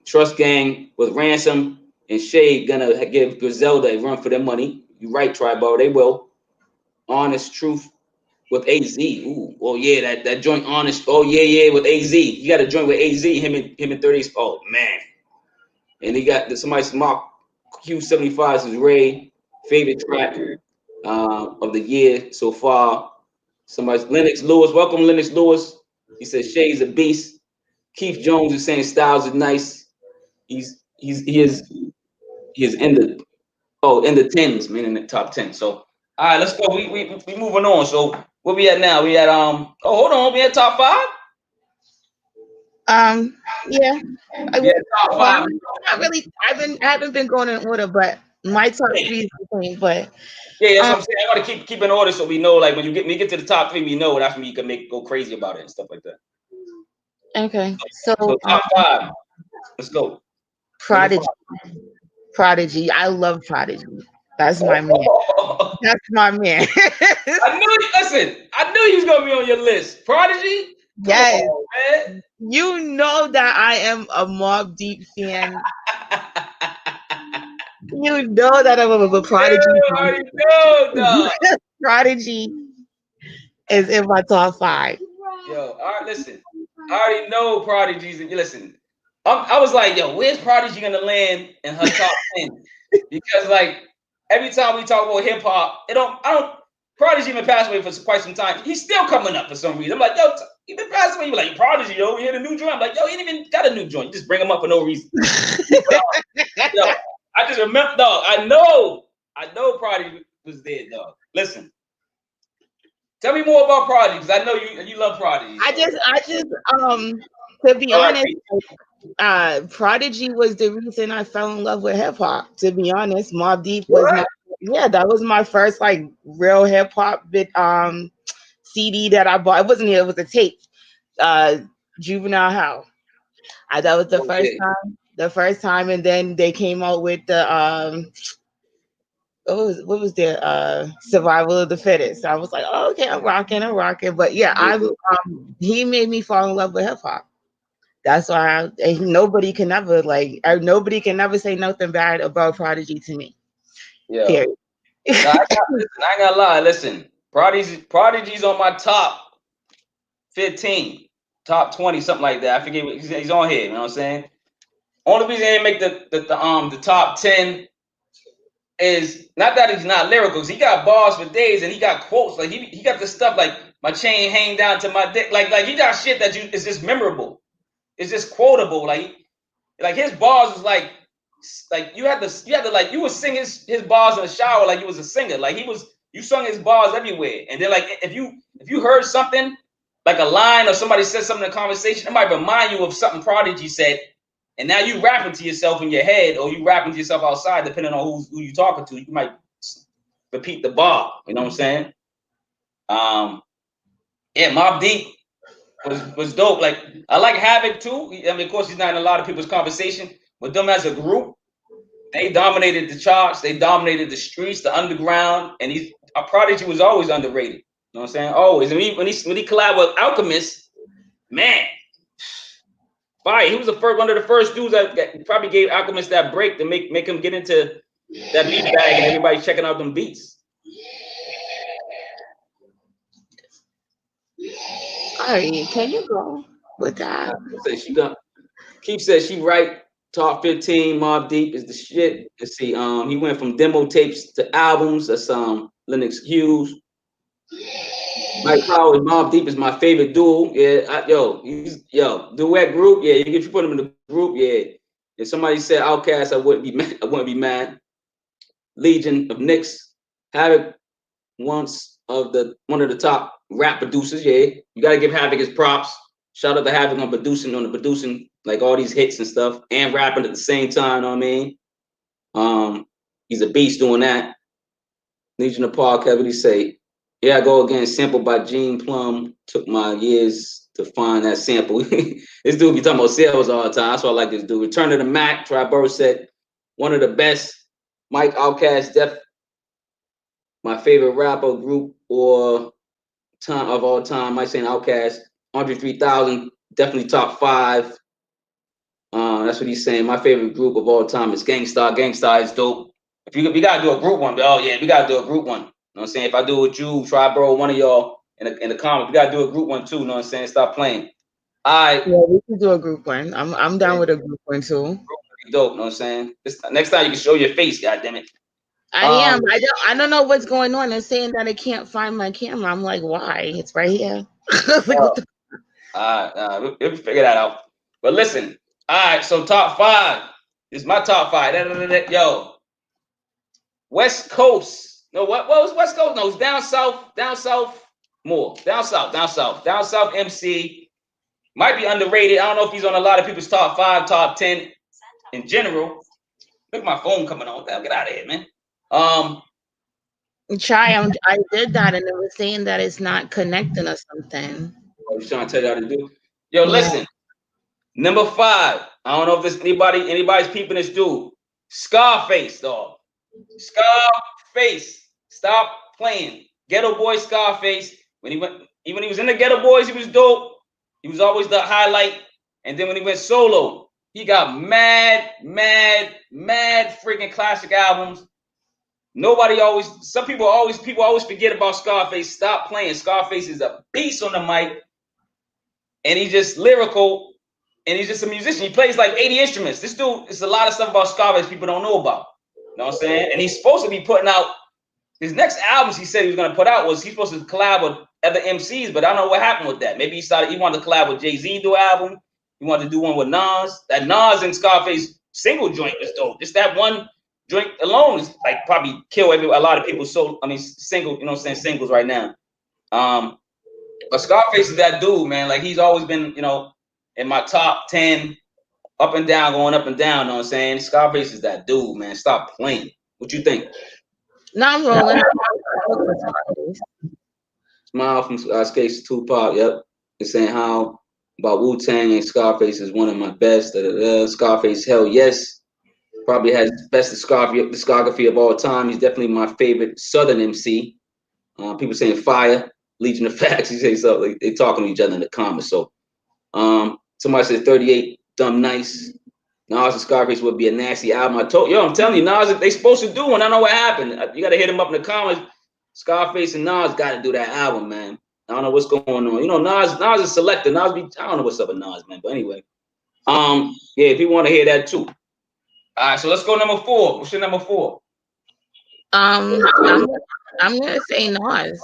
Trust Gang with Ransom and Shay gonna give Griselda a run for their money. You right, Tribal. They will. Honest Truth with AZ. Ooh, oh yeah, that joint Honest. Oh yeah, with AZ. You got a joint with AZ. Him and 30. Oh man. And he got somebody's Mark Q75 is Ray favorite track of the year so far. Somebody's Lennox Lewis. Welcome, Lennox Lewis. He says Shay's a beast. Keith Jones is saying Styles is nice. He is in the tens, meaning the top 10. So all right, let's go. We moving on. So where we at now? We at hold on, we at top 5? Yeah. Top 5. Not really. I haven't been going in order, but my top 3 is the same. But yeah, that's what I'm saying. I want to keep in order so we know, like, when you get to the top 3, we know that's when you can go crazy about it and stuff like that. Okay, so top 5. Let's go. Prodigy. I love Prodigy. That's my man. That's my man. I knew you was gonna be on your list. Prodigy. Yes. On, man. You know that I am a Mobb Deep fan. You know that I'm a Prodigy. I already know, dog. Prodigy is in my top 5. Yo, all right, listen. I already know Prodigy's. Listen, I was like, yo, where's Prodigy gonna land in her top 10? Because like every time we talk about hip hop, Prodigy been passed away for quite some time. He's still coming up for some reason. I'm like, yo, he been passed away. You're like, Prodigy, yo, we had a new joint. I'm like, yo, he ain't even got a new joint. You just bring him up for no reason. Yo, I just remember, dog. I know Prodigy was there, dog. Listen, tell me more about Prodigy, because I know you love Prodigy. I just to be honest, Prodigy was the reason I fell in love with hip hop. To be honest, Mobb Deep was that was my first like real hip hop CD that I bought. It was a tape. Juvenile Hell. That was the Oh, first yeah. time. The first time, and then they came out with the what was their Survival of the Fittest. I was like, oh, okay, I'm rocking. But yeah, I he made me fall in love with hip hop. That's why nobody can ever nobody can never say nothing bad about Prodigy to me. Yo. Period. Nah, I ain't gonna lie. Listen, Prodigy's on my top 15, top 20, something like that. I forget what he's on here. You know what I'm saying? Only reason he didn't make the top 10 is not that he's not lyrical. 'Cause he got bars for days and he got quotes. Like he got the stuff like my chain hang down to my dick. Like he got shit that is just memorable. It's just quotable. Like his bars was like you had to like you would sing his bars in the shower like you was a singer. Like you sung his bars everywhere. And then like if you heard something like a line or somebody said something in a conversation, it might remind you of something Prodigy said. And now you rapping to yourself in your head, or you rapping to yourself outside, depending on who you talking to. You might repeat the bar. You know what I'm saying? Yeah, Mobb Deep was dope. Like I like Havoc too. I mean, of course, he's not in a lot of people's conversation, but them as a group, they dominated the charts. They dominated the streets, the underground, and Prodigy was always underrated. You know what I'm saying? Always. And when he collabed with Alchemist, man, fire. He was one of the first dudes that probably gave Alchemist that break to make him get into that beat bag and everybody checking out them beats. All right, can you go with that? Keith said she right. Top 15, Mobb Deep is the shit. Let's see. He went from demo tapes to albums. That's Lennox Hughes. Mike Powers, Mobb Deep is my favorite duo. Yeah, duet group. Yeah, if you put them in the group, yeah. If somebody said Outkast, I wouldn't be mad. I wouldn't be mad. Legion of Knicks, Havoc, one of the top rap producers. Yeah, you gotta give Havoc his props. Shout out to Havoc on the producing like all these hits and stuff, and rapping at the same time. You know what I mean? He's a beast doing that. Legion of Park, what he say? Yeah, I go again. Sampled by Gene Plum. Took my years to find that sample. This dude be talking about sales all the time. That's why I like this dude. Return to the Mac. Triborough said one of the best. Mike Outkast, my favorite rapper group or time of all time. Mike saying Outkast. Andre 3000, definitely top 5. That's what he's saying. My favorite group of all time is Gangstar. Gangstar is dope. If we gotta do a group one, oh yeah, we gotta do a group one. You know what I'm saying? If I do it with you, Triborough, one of y'all in the comments, we gotta do a group one too. You know what I'm saying? Stop playing. All right. Yeah, we can do a group one. I'm down with a group one too. Group would be dope. You know what I'm saying? Next time you can show your face. God damn it. I am. I don't know what's going on. They're saying that I can't find my camera. I'm like, why? It's right here. Like, what the? All right, we'll figure that out. But listen, all right. So top 5 is my top 5. Yo, West Coast. No, what was West Coast? No, it's down south more. Down south MC. Might be underrated. I don't know if he's on a lot of people's top 5, top 10 in general. Look at my phone coming on. Get out of here, man. I did that, and it was saying that it's not connecting or something. I was trying to tell you how to do. Yo, listen. Number 5. I don't know if there's anybody's peeping this dude. Scarface, dog. Scarface. Stop playing. Ghetto Boy Scarface. When he was in the Ghetto Boys, he was dope. He was always the highlight. And then when he went solo, he got mad freaking classic albums. People always forget about Scarface. Stop playing. Scarface is a beast on the mic. And he's just lyrical. And he's just a musician. He plays like 80 instruments. This dude, it's a lot of stuff about Scarface people don't know about. You know what I'm saying? And he's supposed to be putting out his next albums. He said he was going to put out he's supposed to collab with other MCs, but I don't know what happened with that. Maybe he wanted to collab with Jay-Z, do an album. He wanted to do one with Nas. That Nas and Scarface single joint was dope. Just that one joint alone is like probably kill a lot of people's single, you know what I'm saying, singles right now. But Scarface is that dude, man. Like he's always been, in my top 10, up and down, going up and down. You know what I'm saying? Scarface is that dude, man. Stop playing. What you think? No, I'm rolling. Smile from Skates Tupac. Yep. He's saying how about Wu-Tang and Scarface is one of my best. Scarface, hell yes. Probably has best discography of all time. He's definitely my favorite Southern MC. People saying fire, Legion of Facts. He say something. They talking to each other in the comments. So somebody said 38, dumb nice. Nas and Scarface would be a nasty album. I'm telling you, Nas, they supposed to do one. I don't know what happened. You got to hit him up in the comments. Scarface and Nas got to do that album, man. I don't know what's going on. You know, Nas is selected. I don't know what's up with Nas, man. But anyway, yeah, if you want to hear that too. All right, so let's go number 4. What's your number 4? I'm gonna say Nas.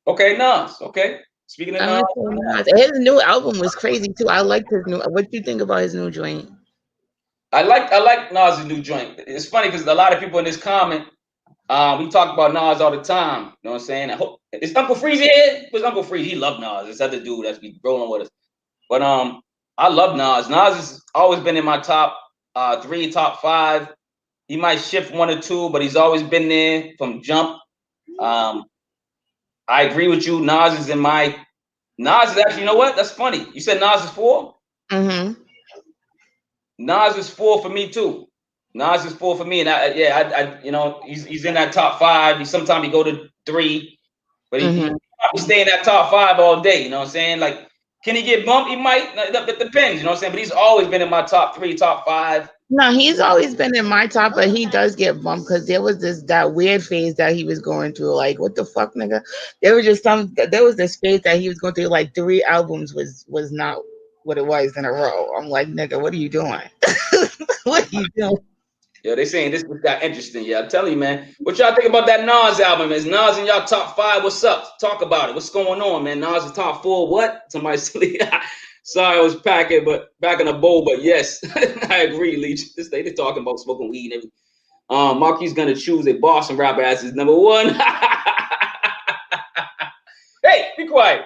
Okay, Nas. Okay. Speaking of Nas, his new album was crazy too. I liked his new. What do you think about his new joint? I like Nas' new joint. It's funny because a lot of people in this comment, we talk about Nas all the time. You know what I'm saying? I hope is Uncle Freezy here? Because Uncle Freeze, he loved Nas. This other dude that's be rolling with us. But I love Nas. Nas has always been in my top 3, top 5. He might shift 1 or 2, but he's always been there from jump. I agree with you. Nas is actually, you know what? That's funny. You said Nas is 4? Mm-hmm. Nas is 4 for me too. Nas is 4 for me, and I you know, he's in that top 5. Sometimes he go to 3, but he probably stay in that top 5 all day. You know what I'm saying? Like, can he get bumped? He might. It depends. You know what I'm saying? But he's always been in my top 3, top 5. No, he's always been in my top, but he does get bumped because there was that weird phase that he was going through. Like, what the fuck, nigga? There was this phase that he was going through. Like 3 albums was not what it was in a row. I'm like, nigga, what are you doing? What are you doing? Yeah, they saying this got interesting. Yeah, I'm telling you, man. What y'all think about that Nas album? Is Nas in y'all top 5? What's up? Talk about it. What's going on, man? Nas is top 4. What? Somebody said, sorry, I was packing, but back in the bowl. But yes, I agree, Leach. They talking about smoking weed and everything. Marquis gonna choose a Boston rapper as his number 1. Hey, be quiet.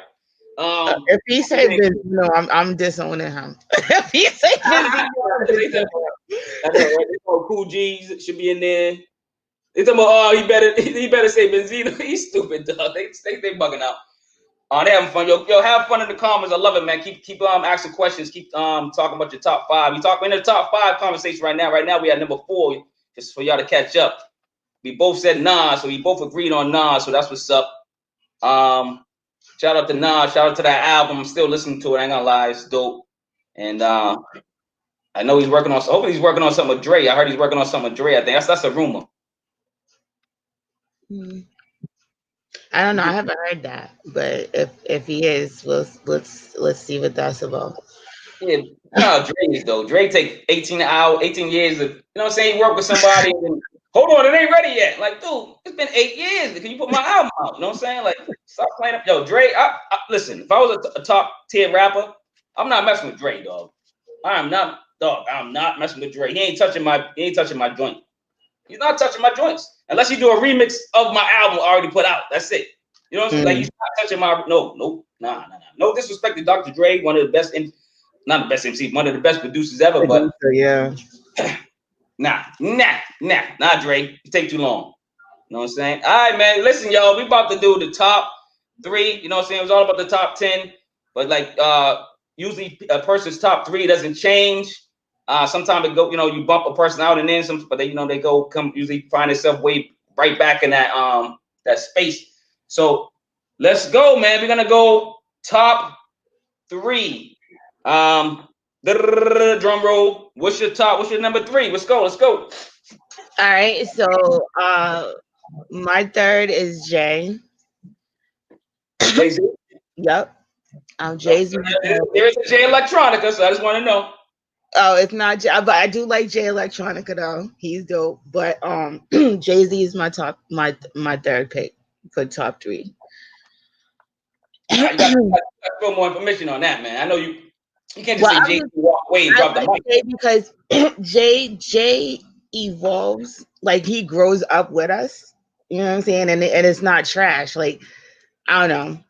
If he said Benzino, I'm disowning him. If he said Benzino, I know, right? They call Cool G's should be in there. They talking about, oh, he better say Benzino. He's stupid, dog. They bugging out. They having fun. Yo, have fun in the comments. I love it, man. Keep asking questions. Keep talking about your top 5. We talking in the top 5 conversation right now. Right now we at number 4, just for y'all to catch up. We both said Nas, so we both agreed on Nas, so that's what's up. Shout out to Nas. Shout out to that album. I'm still listening to it. I ain't gonna lie, it's dope. And I know he's working on. Hopefully, he's working on something with Dre. I heard he's working on something with Dre. I think that's a rumor. I don't know. I haven't heard that, but if he is, let's see what that's about. Yeah, no, Dre is though. Dre take 18 years of, you know what I'm saying? He work with somebody and hold on, it ain't ready yet. Like, dude, it's been 8 years. Can you put my album out? You know what I'm saying? Like, stop playing up. Yo, Dre, listen, if I was a top tier rapper, I'm not messing with Dre, dog. I'm not messing with Dre. He ain't touching my joint. He's not touching my joints. Unless you do a remix of my album already put out. That's it. You know what I'm saying? Like, he's not touching my nah. No disrespect to Dr. Dre, one of the best not the best MC, one of the best producers ever, but yeah. Nah, Dre. You take too long. You know what I'm saying? All right, man. Listen, y'all, we about to do the top 3. You know what I'm saying? It was all about the top 10. But like usually a person's top 3 doesn't change. Sometimes it go, you know, you bump a person out and then some, but they, you know, they come usually find themselves way right back in that that space. So let's go, man. We're gonna go top 3. Drum roll. What's your number 3? Let's go. All right. So my 3rd is Jay. Jay-Z. Yep. Jay-Z. There's a Jay Electronica, so I just want to know. Oh, it's not Jay, but I do like Jay Electronica though. He's dope. But Jay-Z is my 3rd pick for top 3. I got a little more information on that, man. I know you can't just say Jay walk away and drop the mic. Because Jay evolves, like he grows up with us. You know what I'm saying? And it's not trash. Like, I don't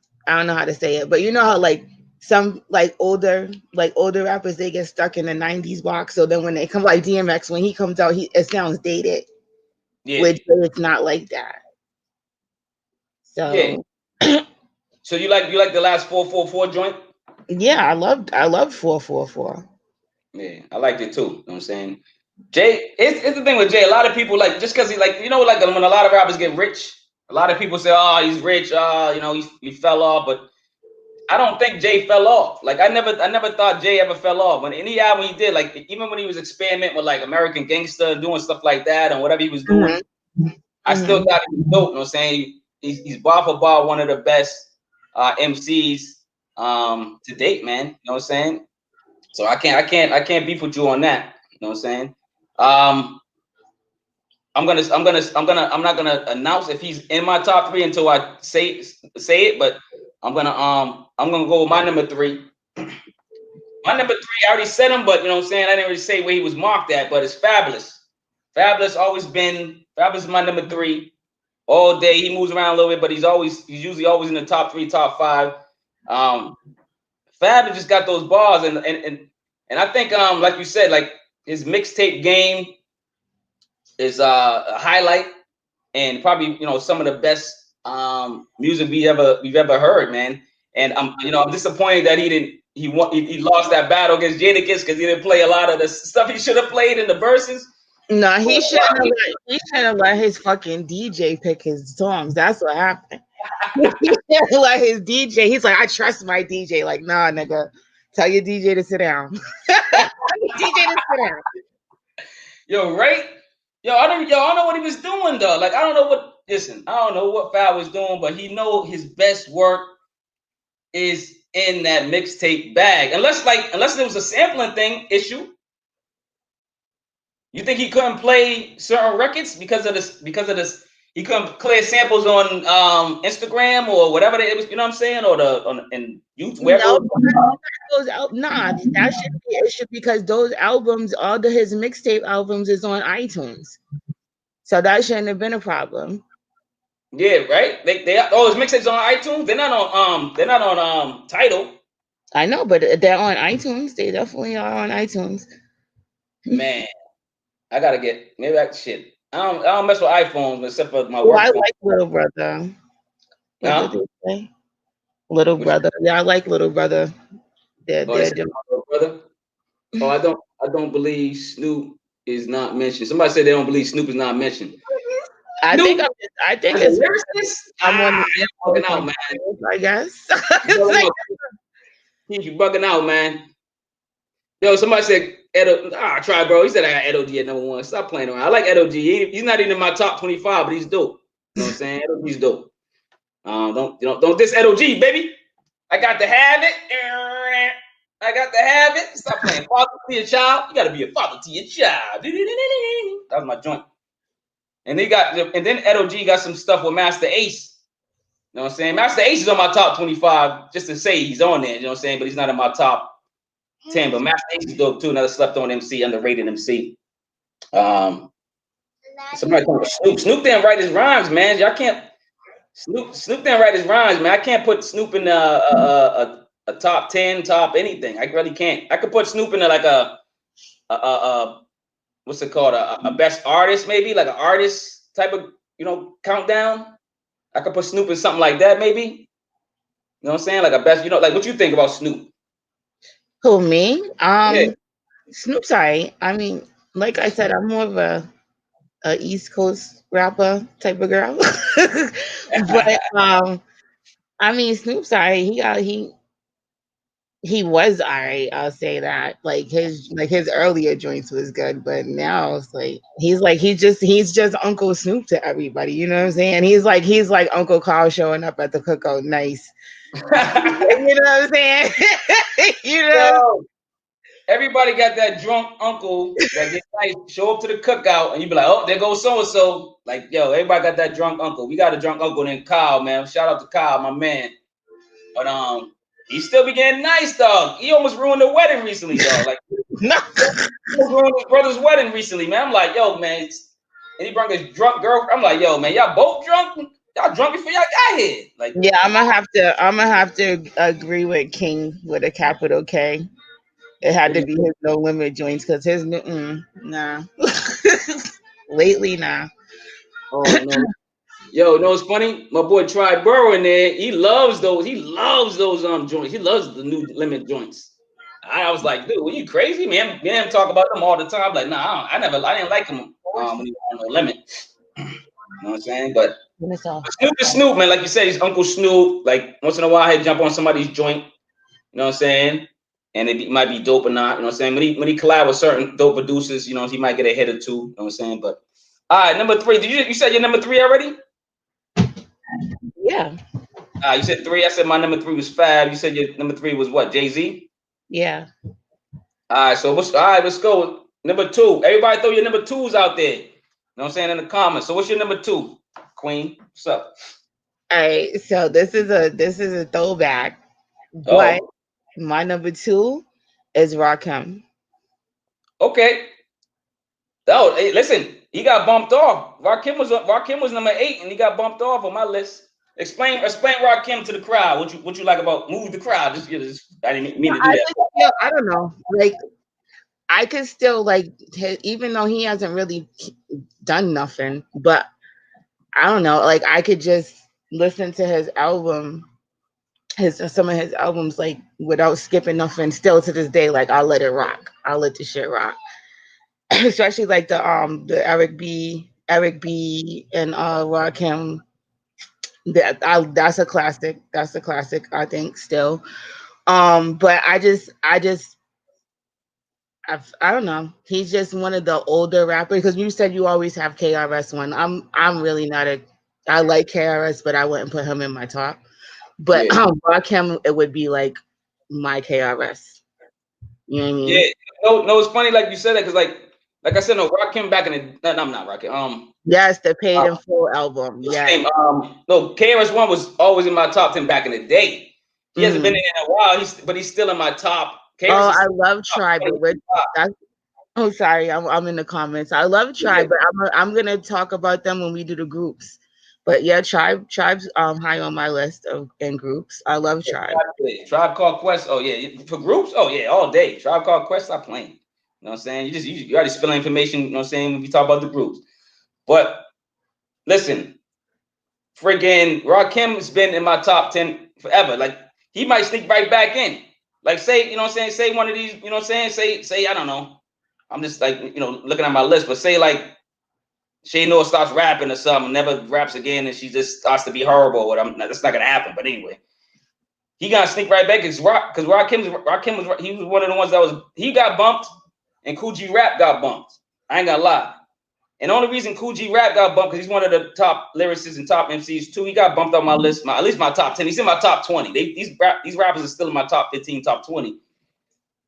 know how to say it, but you know how like some older rappers, they get stuck in the 90s box. So then when they come, like DMX, when he comes out, it sounds dated. Yeah. Which it's not like that. So yeah. So you like the last 444 joint? Yeah, I loved 444. Yeah, I liked it too. You know what I'm saying? Jay, it's the thing with Jay. A lot of people like just because he like like when a lot of rappers get rich, a lot of people say, "Oh, he's rich. He fell off." But I don't think Jay fell off. Like I never thought Jay ever fell off. When any album he did, like even when he was experimenting with like American Gangster, doing stuff like that, and whatever he was doing, I still thought he was dope. You know what I'm saying? He's bar for bar one of the best MCs to date, man. You know what I'm saying? So I can't beef with you on that. You know what I'm saying? Um, I'm not gonna announce if he's in my top three until I say it, but I'm gonna go with my number three. My number three, I already said him, but you know what I'm saying? I didn't really say where he was marked at, but it's Fabulous. Fabulous is my number three. All day. He moves around a little bit, but he's usually always in the top three, top five. Fab just got those bars, and I think like you said, like his mixtape game is a highlight, and probably some of the best music we've ever heard, man. And I'm disappointed that he lost that battle against Jadakiss because he didn't play a lot of the stuff he should have played in the verses. No, he shouldn't have let his fucking DJ pick his songs. That's what happened. He shouldn't let his DJ. He's like, I trust my DJ. Like, nah, nigga. Tell your DJ to sit down. DJ to sit down. Yo, right? I don't know what he was doing though. Like, I don't know what Fab was doing, but he know his best work is in that mixtape bag. Unless there was a sampling thing issue. You think he couldn't play certain records because of this? He couldn't play samples on Instagram or whatever it was. You know what I'm saying? Or and YouTube. No, nah, that should be an issue because those albums, all of his mixtape albums, is on iTunes. So that shouldn't have been a problem. Yeah, right. His mixtapes on iTunes. They're not on Tidal. I know, but they're on iTunes. They definitely are on iTunes. Man, I gotta get maybe that shit. I don't mess with iPhones except for my work. I like Little Brother. What did they say? Little Brother. Yeah, I like Little Brother. They're Little Brother. Oh, I don't believe Snoop is not mentioned. Somebody said they don't believe Snoop is not mentioned. I think it's I'm on bugging out, man. I guess. You bugging out, man. Yo, somebody said Edo. Try, bro. He said I got Edo G at number one. Stop playing around. I like Edo G. He's not even in my top 25, but he's dope. You know what I'm saying? Edo G's dope. Don't diss Edo G, baby. I got to have it. I got to have it. Stop playing father to your child. You got to be a father to your child. That was my joint. And then Edo G got some stuff with Master Ace. You know what I'm saying? Master Ace is on my top 25, just to say he's on there. You know what I'm saying? But he's not in my top 10. But Master Ace is dope too. Another slept on MC, underrated MC. Somebody talking about Snoop. Snoop didn't write his rhymes, man. Y'all can't. Snoop didn't write his rhymes, man. I can't put Snoop in a top 10, top anything. I really can't. I could put Snoop in like a what's it called? A best artist, maybe like an artist type of countdown. I could put Snoop in something like that, maybe. You know what I'm saying? Like a best, like what you think about Snoop? Who, me? Yeah. Snoop's alright. I mean, like I said, I'm more of a East Coast rapper type of girl. But I mean, Snoop's alright. He was alright. I'll say that. Like his earlier joints was good, but now it's like he's just Uncle Snoop to everybody. You know what I'm saying? He's like Uncle Carl showing up at the cookout. Nice. You know what I'm saying? Everybody got that drunk uncle that gets nice, show up to the cookout, and you be like, oh, there goes so and so. Like, yo, everybody got that drunk uncle. We got a drunk uncle named Kyle, man. Shout out to Kyle, my man. But he still be getting nice, dog. He almost ruined the wedding recently, dog. Like, he almost ruined his brother's wedding recently, man. I'm like, yo, man. And he brought his drunk girlfriend. I'm like, yo, man, y'all both drunk? Y'all drunk before y'all got here. Like, yeah, I'm gonna have to agree with King with a capital K. It had to be his No Limit joints because his nah. Lately, nah. Oh no. Yo, you know what's funny? My boy Tri Burrow in there. He loves those. He loves those joints. He loves the new limit joints. I was like, dude, were you crazy, man? Me and him talk about them all the time. Like, nah, I didn't like him when he was on no limit. You know what I'm saying? But Snoop is Snoop, man. Like you said, he's Uncle Snoop. Like once in a while, he'd jump on somebody's joint. You know what I'm saying? And it might be dope or not. You know what I'm saying? When he collab with certain dope producers, you know, he might get a hit or two. You know what I'm saying? But all right, number 3. Did you said your number 3 already? Yeah. You said 3. I said my number 3 was Fab. You said your number 3 was what? Jay-Z? Yeah. All right, so let's go. Number 2. Everybody throw your number 2s out there. You know what I'm saying in the comments. So what's your number 2, Queen? What's up? All right. So this is a throwback, but Oh, my number 2 is Rakim. okay. Oh, hey, listen, he got bumped off. Rakim was number 8, and he got bumped off on my list. Explain Rakim to the crowd. What you like about move the crowd? I didn't mean to do that. I don't know. Like I could still like, even though he hasn't really done nothing, but I don't know. Like I could just listen to his album, some of his albums, like without skipping nothing. Still to this day, like I'll let it rock. I'll let the shit rock. Especially like the Eric B, and Rakim. That's a classic. That's a classic. I think still. But I don't know. He's just one of the older rappers because you said you always have KRS One. I'm really not a. I like KRS, but I wouldn't put him in my top. But Yeah. Rakim, it would be like my KRS. You know what I mean? Yeah. No, it's funny like you said that because like I said, no, Rakim back in the no, I'm not Rakim. Yes, the Paid in Full album. Yes. No, KRS-One was always in my top 10 back in the day. He hasn't been in a while. But he's still in my top. Oh, KRS is I love Tribe, but that's. Oh, sorry, I'm in the comments. I love Tribe, but I'm gonna talk about them when we do the groups. But yeah, Tribe's high on my list in groups. I love Tribe. Tribe Called Quest. Oh yeah, for groups. Oh yeah, all day. Tribe Called Quest. Stop playing. You know what I'm saying? You already spilling information. You know what I'm saying when we talk about the groups. But listen, friggin' Rakim has been in my top 10 forever. Like he might sneak right back in. Like say, you know what I'm saying? Say one of these. You know what I'm saying? Say I don't know. I'm just like looking at my list, but say like Shay North stops rapping or something, never raps again, and she just starts to be horrible. That's not gonna happen. But anyway, he got to sneak right back because Rakim was he was one of the ones he got bumped, and Kool G Rap got bumped. I ain't gonna lie. And the only reason Kool G Rap got bumped because he's one of the top lyricists and top MCs too. He got bumped on my list, at least my top 10. He's in my top 20. These rappers are still in my top 15, top 20.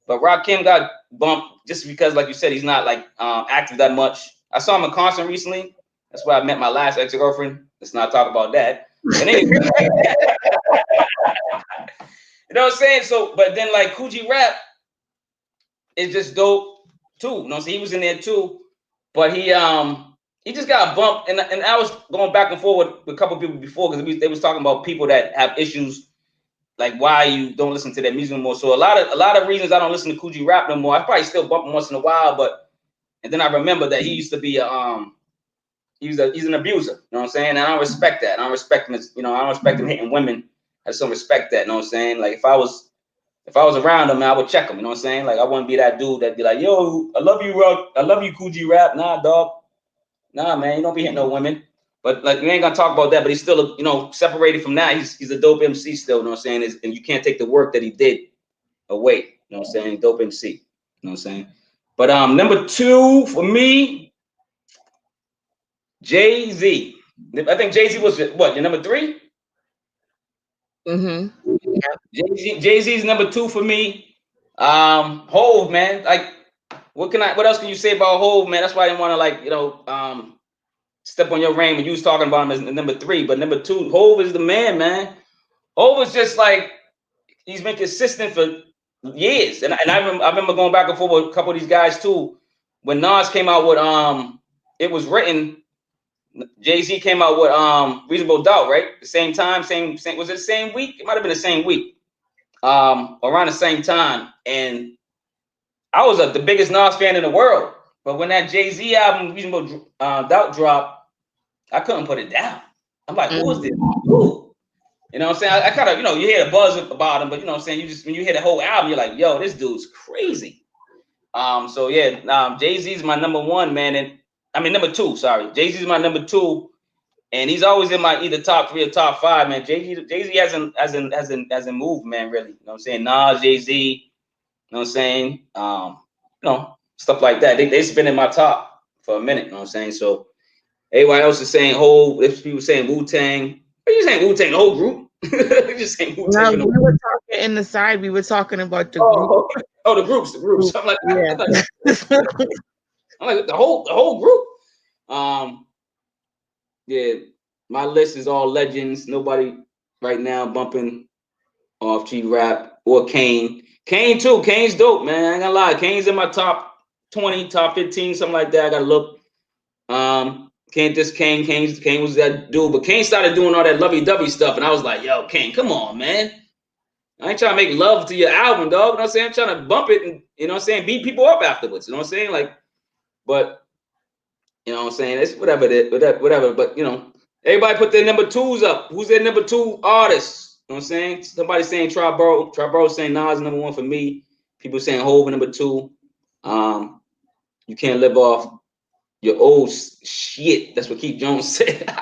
But Rakim got bumped just because, like you said, he's not like active that much. I saw him in concert recently. That's where I met my last ex-girlfriend. Let's not talk about that. But anyway, you know what I'm saying? So, but then like Kool G Rap is just dope too. You know, so he was in there too. But he just got bumped, and I was going back and forth with a couple people before because they was talking about people that have issues, like why you don't listen to their music anymore. So a lot of reasons I don't listen to Kool G Rap no more. I probably still bump him once in a while, and then I remember that he used to be he's an abuser. You know what I'm saying? And I don't respect that. I don't respect him. I don't respect him hitting women. I just don't respect that. You know what I'm saying? Like if I was around him, I would check him. You know what I'm saying? Like I wouldn't be that dude that'd be like, "Yo, I love you, Rock. I love you, Kool G Rap." Nah, dog. Nah, man, you don't be hitting no women. But like we ain't gonna talk about that. But he's still, separated from that. He's a dope MC still. You know what I'm saying? And you can't take the work that he did away. You know what I'm saying? Dope MC. You know what I'm saying? But number 2 for me, Jay-Z. I think Jay-Z was what, your number 3? Mm-hmm. Yeah. Jay-Z's number 2 for me. Hove, man. Like, what else can you say about Hove, man? That's why I didn't want to step on your reign when you was talking about him as number 3. But number 2, Hove is the man. Hove is just like he's been consistent for years. And I remember going back and forth with a couple of these guys too. When Nas came out with It Was Written, Jay-Z came out with Reasonable Doubt, right? The same time, same was it the same week? It might have been the same week. Around the same time. And I was the biggest Nas fan in the world. But when that Jay-Z album, Reasonable Doubt, dropped, I couldn't put it down. I'm like, who is this dude? You know what I'm saying? I kind of, you hear the buzz about him, but you know what I'm saying? You just, when you hear the whole album, you're like, yo, this dude's crazy. So yeah, Jay-Z's my number one, man. And I mean, number two, sorry. Jay-Z's my number two. And he's always in my either top three or top five, man. Jay-Z hasn't moved, man, really. You know what I'm saying? Nas, Jay-Z, you know what I'm saying? Stuff like that. They've been in my top for a minute, you know what I'm saying? So everybody else is saying if people saying Wu-Tang, are you saying Wu-Tang, the whole group? You're just saying Wu-Tang. No, we were talking in the side, we were talking about the group. Oh, the groups. I'm like, yeah. I'm like the whole group. Yeah, my list is all legends. Nobody right now bumping off G-Rap or Kane. Kane too. Kane's dope, man. I ain't gonna lie. Kane's in my top 20, top 15, something like that. I gotta look. Kane was that dude, but Kane started doing all that lovey-dovey stuff, and I was like, yo, Kane, come on, man. I ain't trying to make love to your album, dog. You know what I'm saying? I'm trying to bump it and, you know what I'm saying, beat people up afterwards. You know what I'm saying? Like, but, you know what I'm saying? It's whatever it is, whatever. But, everybody put their number twos up. Who's their number two artist? You know what I'm saying? Somebody saying Triborough saying Nas number one for me. People saying Hov number two. You can't live off your old shit. That's what Keith Jones said.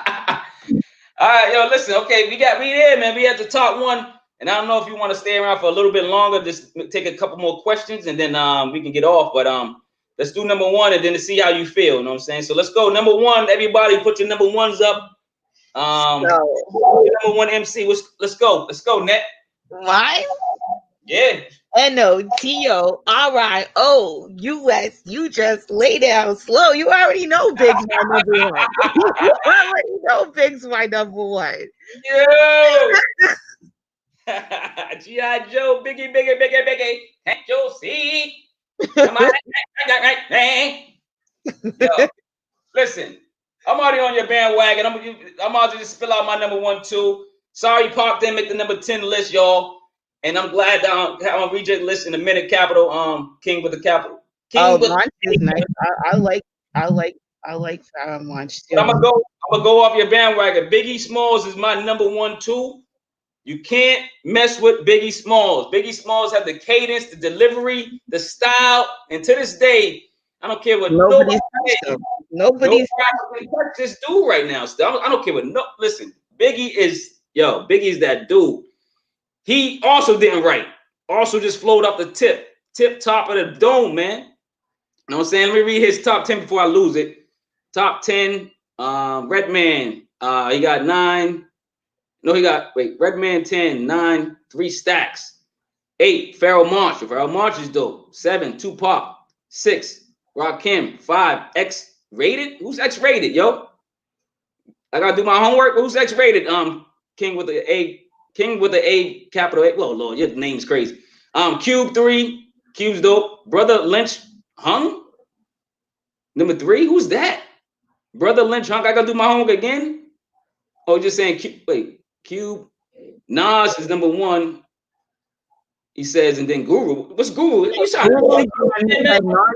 All right, yo, listen. Okay, we there, man. We at the top one. And I don't know if you want to stay around for a little bit longer, just take a couple more questions, and then we can get off. But let's do number one, and then to see how you feel. You know what I'm saying? So let's go. Number one, everybody, put your number ones up. Number one MC. Let's go. Let's go, Nette. Mine? Yeah. NOTORIO-US. You just lay down slow. You already know Big's my number one. You already know Big's my number one. Yo. G.I. Joe, Biggie, Hank Joe C. Come on. Yo, listen, I'm already on your bandwagon. I'm about to just spill out my number one, too. Sorry, Park didn't make the number 10 list, y'all. And I'm glad that I'm on reject list in a minute. Capital, King with the capital. Launch is nice. I like Launch too. I'm gonna go off your bandwagon. Biggie Smalls is my number one, too. You can't mess with Biggie Smalls. Biggie Smalls have the cadence, the delivery, the style, and to this day, I don't care what nobody can touch this dude right now. I don't care what listen. Biggie is that dude. He also didn't write. Also just flowed up the tip top of the dome, man. You know what I'm saying? Let me read his top 10 before I lose it. Top 10, Redman. He got 9. No, Redman 10, 9, 3 Stacks. 8, Pharoah Monch. Pharoah Monch is dope. 7, Tupac. 6, Rakim. 5, X-rated. Who's X-rated, yo? I gotta do my homework. Who's X-rated? King with the A, capital A. Oh Lord, your name's crazy. Cube 3. Cube's dope. Brother Lynch Hung. Number 3. Who's that? Brother Lynch Hung. I gotta do my homework again. Oh, just saying. Cube. Nas is number 1. He says, and then Guru. What's Guru? Nas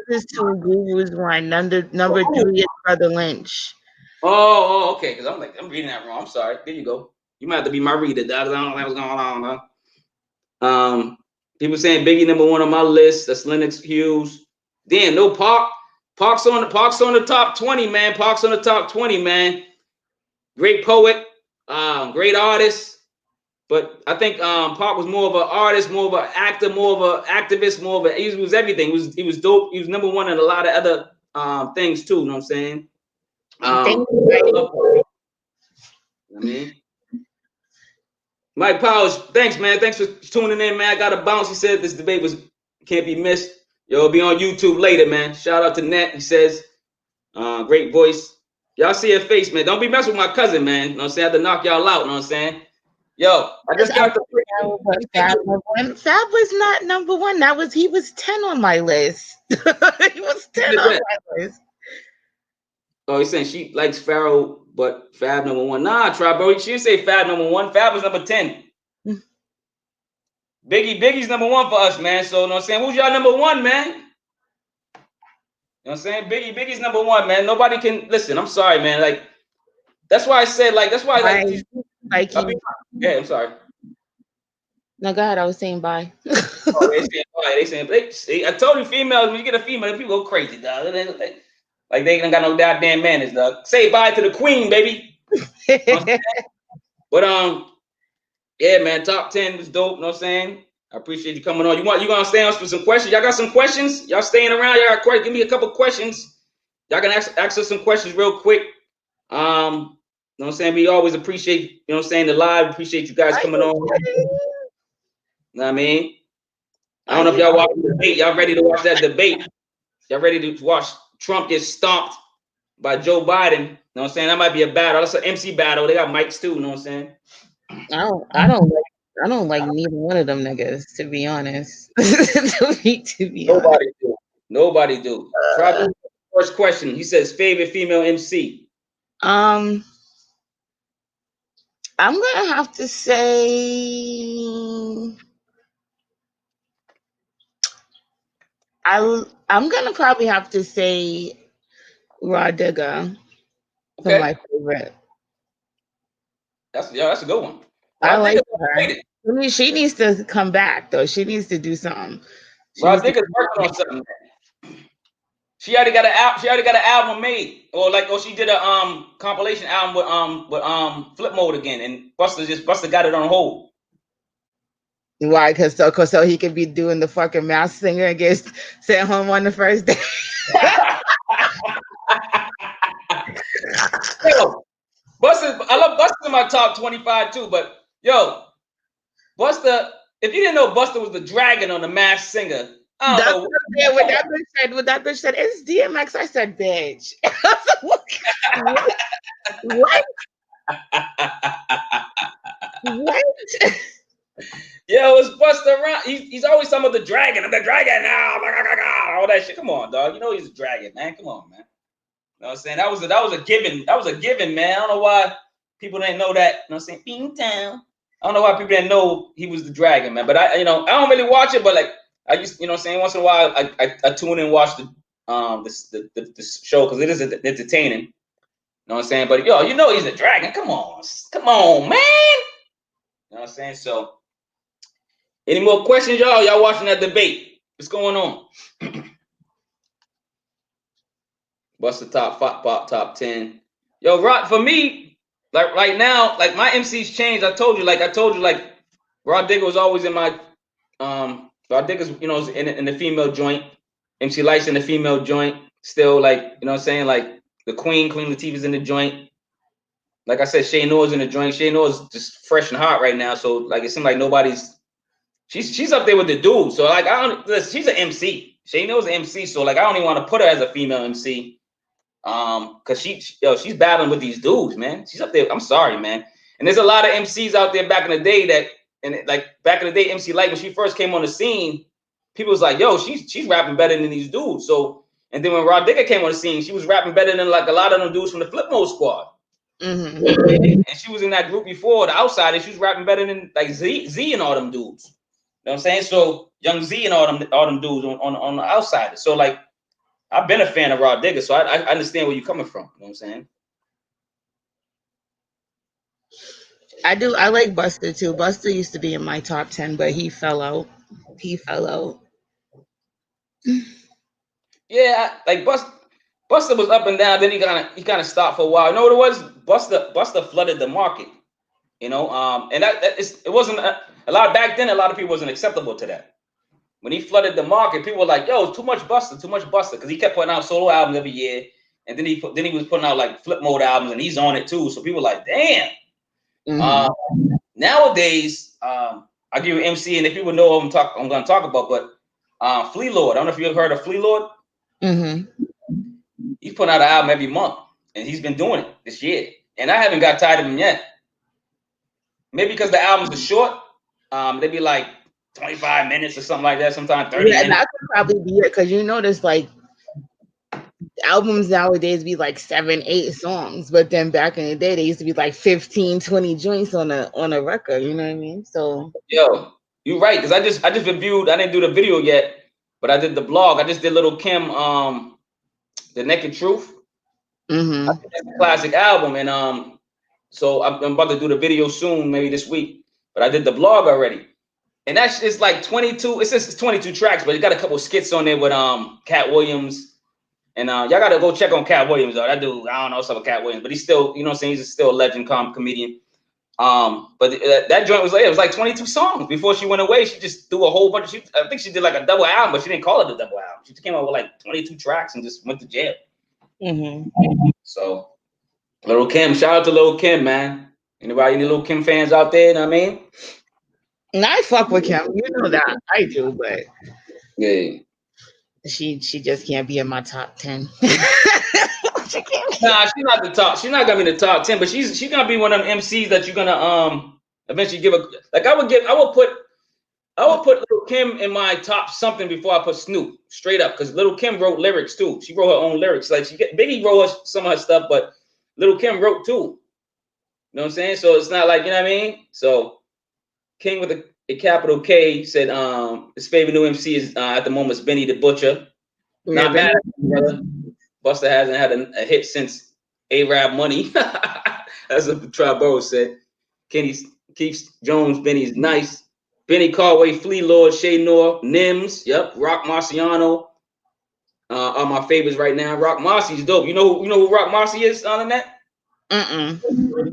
is 2. Guru's 1. Number 3 is Brother Lynch. Oh, okay. Because I'm reading that wrong. I'm sorry. There you go. You might have to be my reader. I don't know what's going on. Huh? People saying Biggie number 1 on my list. That's Lennox Hughes. Damn, no Pac. Pac's on the top 20, man. Pac's on the top 20, man. Great poet, great artist. But I think Pac was more of an artist, more of an actor, more of an activist, he was everything. He was dope. He was number 1 in a lot of other things too. You know what I'm saying? I mean, Mike Powers, thanks, man. Thanks for tuning in, man. I got to bounce. He said this debate can't be missed. Yo, it'll be on YouTube later, man. Shout out to Nette. He says, great voice. Y'all see her face, man. Don't be messing with my cousin, man. You know what I'm saying? I had to knock y'all out. You know what I'm saying? Yo, I just got the Fab was not number 1. He was 10 on my list. He was 10 on my list. Oh, he's saying she likes Pharoah, but Fab number 1. Nah, bro. She didn't say Fab number 1. Fab was number 10. Biggie's number 1 for us, man. So, you know what I'm saying? Who's y'all number 1, man? You know what I'm saying? Biggie's number 1, man. Nobody can listen. I'm sorry, man. Like, that's why I said like that's why like these, like you. yeah, I'm sorry. No, go ahead. I was saying bye. Oh, they saying I told you females, when you get a female, people go crazy, dog. Like they ain't got no goddamn manners, dog. Say bye to the queen, baby. But yeah, man, top 10 was dope, you know what I'm saying? I appreciate you coming on. You gonna stay on for some questions? Y'all got some questions? Y'all staying around? Y'all got questions? Give me a couple questions. Y'all can ask us some questions real quick. You know what I'm saying? We always appreciate, you know what I'm saying, the live. Appreciate you guys coming on. You know what I mean? I don't know if y'all watch the debate. Y'all ready to watch that debate? Y'all ready to watch Trump get stomped by Joe Biden? You know what I'm saying? That might be a battle. That's an MC battle. They got mics too, you know what I'm saying? I don't like neither one of them niggas, to be honest. Nobody do. Try first question. He says favorite female MC. I'm gonna have to say I'm gonna probably have to say Raw Digga for my favorite. That's a good one. I like her. I mean, she needs to come back though. She needs to do something. Raw Digga's working on something. She already got an album made, or she did a compilation album with Flip Mode again, and Busta got it on hold. Why? Cause so he could be doing the fucking Masked Singer and get sent home on the first day. Yo, I love Busta in my top 25 too, but yo, Busta, if you didn't know Busta was the dragon on the Masked Singer, I don't know. What that bitch said, it's DMX. I said, bitch. What? What? Yo, it's Busta around. He's always talking about the dragon. I'm the dragon now. All that shit. Come on, dog. You know he's a dragon, man. Come on, man. You know what I'm saying? That was a given. That was a given, man. I don't know why people didn't know that. You know what I'm saying? Being down. I don't know why people didn't know he was the dragon, man. But I don't really watch it, but like I used, you know what I'm saying, once in a while I tune in and watch the show because it is entertaining. You know what I'm saying? But yo, he's a dragon. Come on, man. You know what I'm saying? So any more questions, y'all? Y'all watching that debate? What's going on? What's the top 10? Yo, Rod, for me, like right now, like my MC's changed. I told you, like Rod Digger was always in my Rod Digger's, in the female joint. MC Light's in the female joint. Still, like, you know what I'm saying? Like the Queen Latifah's in the joint. Like I said, Shay Noah's in the joint. Shay Noah's just fresh and hot right now. So like it seems like nobody's she's up there with the dude. So like she's an MC. Shay Noah's an MC. So like I don't even want to put her as a female MC. Cause she's battling with these dudes, man. She's up there. I'm sorry, man. And there's a lot of MCs out there back in the day back in the day, MC Light, when she first came on the scene, people was like, yo, she's rapping better than these dudes. So, and then when Rod Digger came on the scene, she was rapping better than like a lot of them dudes from the Flip Mode Squad. Mm-hmm. And she was in that group before, the Outsiders. She was rapping better than like Z and all them dudes. You know what I'm saying? So Young Z and all them dudes on the Outsiders. So like, I've been a fan of Rod Digger, so I understand where you're coming from. You know what I'm saying? I do. I like Busta too. Busta used to be in my top 10, but he fell out. Yeah, like Busta was up and down. Then he kind of stopped for a while. You know what it was? Busta flooded the market. You know, and it wasn't a lot back then. A lot of people wasn't acceptable to that. When he flooded the market, people were like, "Yo, too much Busta," because he kept putting out solo albums every year, and then he was putting out like Flip Mode albums, and he's on it too. So people were like, "Damn." Mm-hmm. Nowadays, I give you MC, and if people know what I'm going to talk about, but Flea Lord. I don't know if you ever heard of Flea Lord. Mm-hmm. He's putting out an album every month, and he's been doing it this year, and I haven't got tired of him yet. Maybe because the albums are short, they be like 25 minutes or something like that. Sometimes 30 minutes. That could probably be it because there's like albums nowadays be like 7-8 songs, but then back in the day they used to be like 15-20 joints on a record. You know what I mean? So yo, you're right, because I just reviewed. I didn't do the video yet, but I did the blog. I just did Little Kim, The Naked Truth. Mm-hmm. That's a classic album, and So I'm about to do the video soon, maybe this week. But I did the vlog already. And that's it's like 22. It says it's 22 tracks, but it got a couple skits on there with Cat Williams. And y'all gotta go check on Cat Williams though. That dude, I don't know something Cat Williams, but he's still, you know what I'm saying, he's still a legend comedian. But that joint was like, it was like 22 songs. Before she went away, she just threw a whole bunch of I think she did like a double album, but she didn't call it a double album. She just came out with like 22 tracks and just went to jail. So Lil' Kim, shout out to Lil' Kim, man. Anybody, any Lil' Kim fans out there? You know what I mean? And I fuck with Kim, you know that I do, but yeah, she just can't be in my top 10. Nah, she's not the top. She's not gonna be in the top 10, but she's gonna be one of them MCs that you're gonna eventually give a like. I would put Lil' Kim in my top something before I put Snoop straight up, because Lil' Kim wrote lyrics too. She wrote her own lyrics. Like Biggie wrote some of her stuff, but Lil' Kim wrote too. You know what I'm saying? So it's not like, you know what I mean. So King with a capital K said his favorite new MC is at the moment is Benny the Butcher. Not mad at him, brother. Busta hasn't had a hit since A-Rab Money. That's what the Triborough said. Keith Jones, Benny's nice. Benny Carway, Flea Lord, Shay Noor, Nims, yep, Rock Marciano are my favorites right now. Rock Marcy's dope. You know who Rock Marcy is on the net?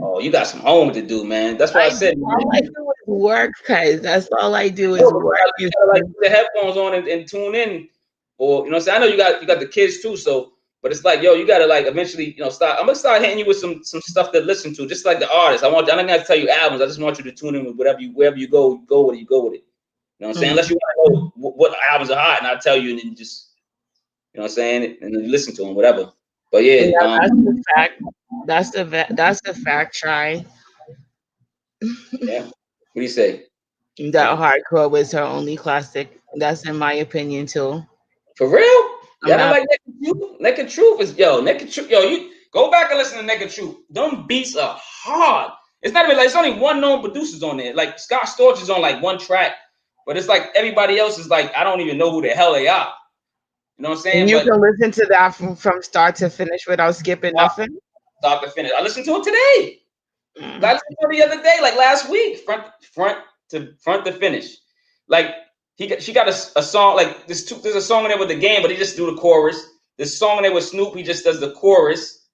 Oh, you got some homework to do, man. That's why I said all I do is work, guys. That's all I do is work. You gotta like put the headphones on and tune in, or you know, I know you got the kids too, so. But it's like, yo, you gotta like eventually, you know, start. I'm gonna start hitting you with some stuff to listen to, just like the artists. I'm not gonna tell you albums. I just want you to tune in with wherever you go with it. You know what I'm saying? Unless you want to know what albums are hot, and I'll tell you, and then just, you know what I'm saying, and then you listen to them, whatever. But yeah, that's the fact. That's the fact. Try. Yeah. What do you say? That Hardcore was her only classic. That's in my opinion too. For real? Yeah, I like Naked Truth. Naked Truth is Naked Truth. Yo, you go back and listen to Naked Truth. Them beats are hard. It's not even like, it's only one known producers on there. Like Scott Storch is on like one track, but it's like everybody else is like, I don't even know who the hell they are. You know what I'm saying? And you can listen to that from start to finish without skipping nothing. Start to finish. I listened to it today. I listened to it the other day, like last week, front to finish. Like she got a song like this. There's a song in there with the game, but he just do the chorus. This song in there with Snoop, he just does the chorus,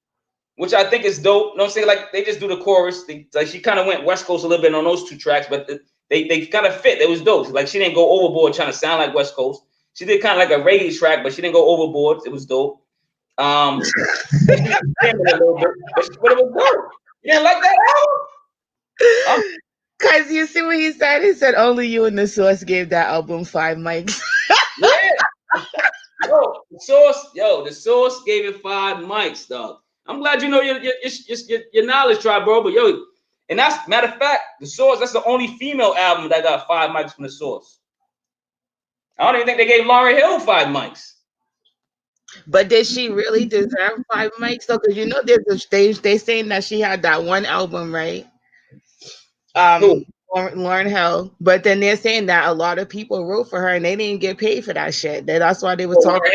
which I think is dope. You know what I'm saying? Like they just do the chorus. Like she kind of went West Coast a little bit on those two tracks, but they kind of fit. It was dope. Like she didn't go overboard trying to sound like West Coast. She did kind of like a reggae track, but she didn't go overboard. It was dope. But it was dope. You didn't like that album? Cause you see what he said? He said only you and the Source gave that album 5 mics. Yeah. The Source gave it 5 mics, dog. I'm glad you know your knowledge, bro. But yo, and that's matter of fact, the Source, that's the only female album that got 5 mics from the Source. I don't even think they gave Lauryn Hill 5 mics. But did she really deserve 5 mics though? Because you know they saying that she had that one album, right? Lauryn Hill. But then they're saying that a lot of people wrote for her and they didn't get paid for that shit. That's why they were talking.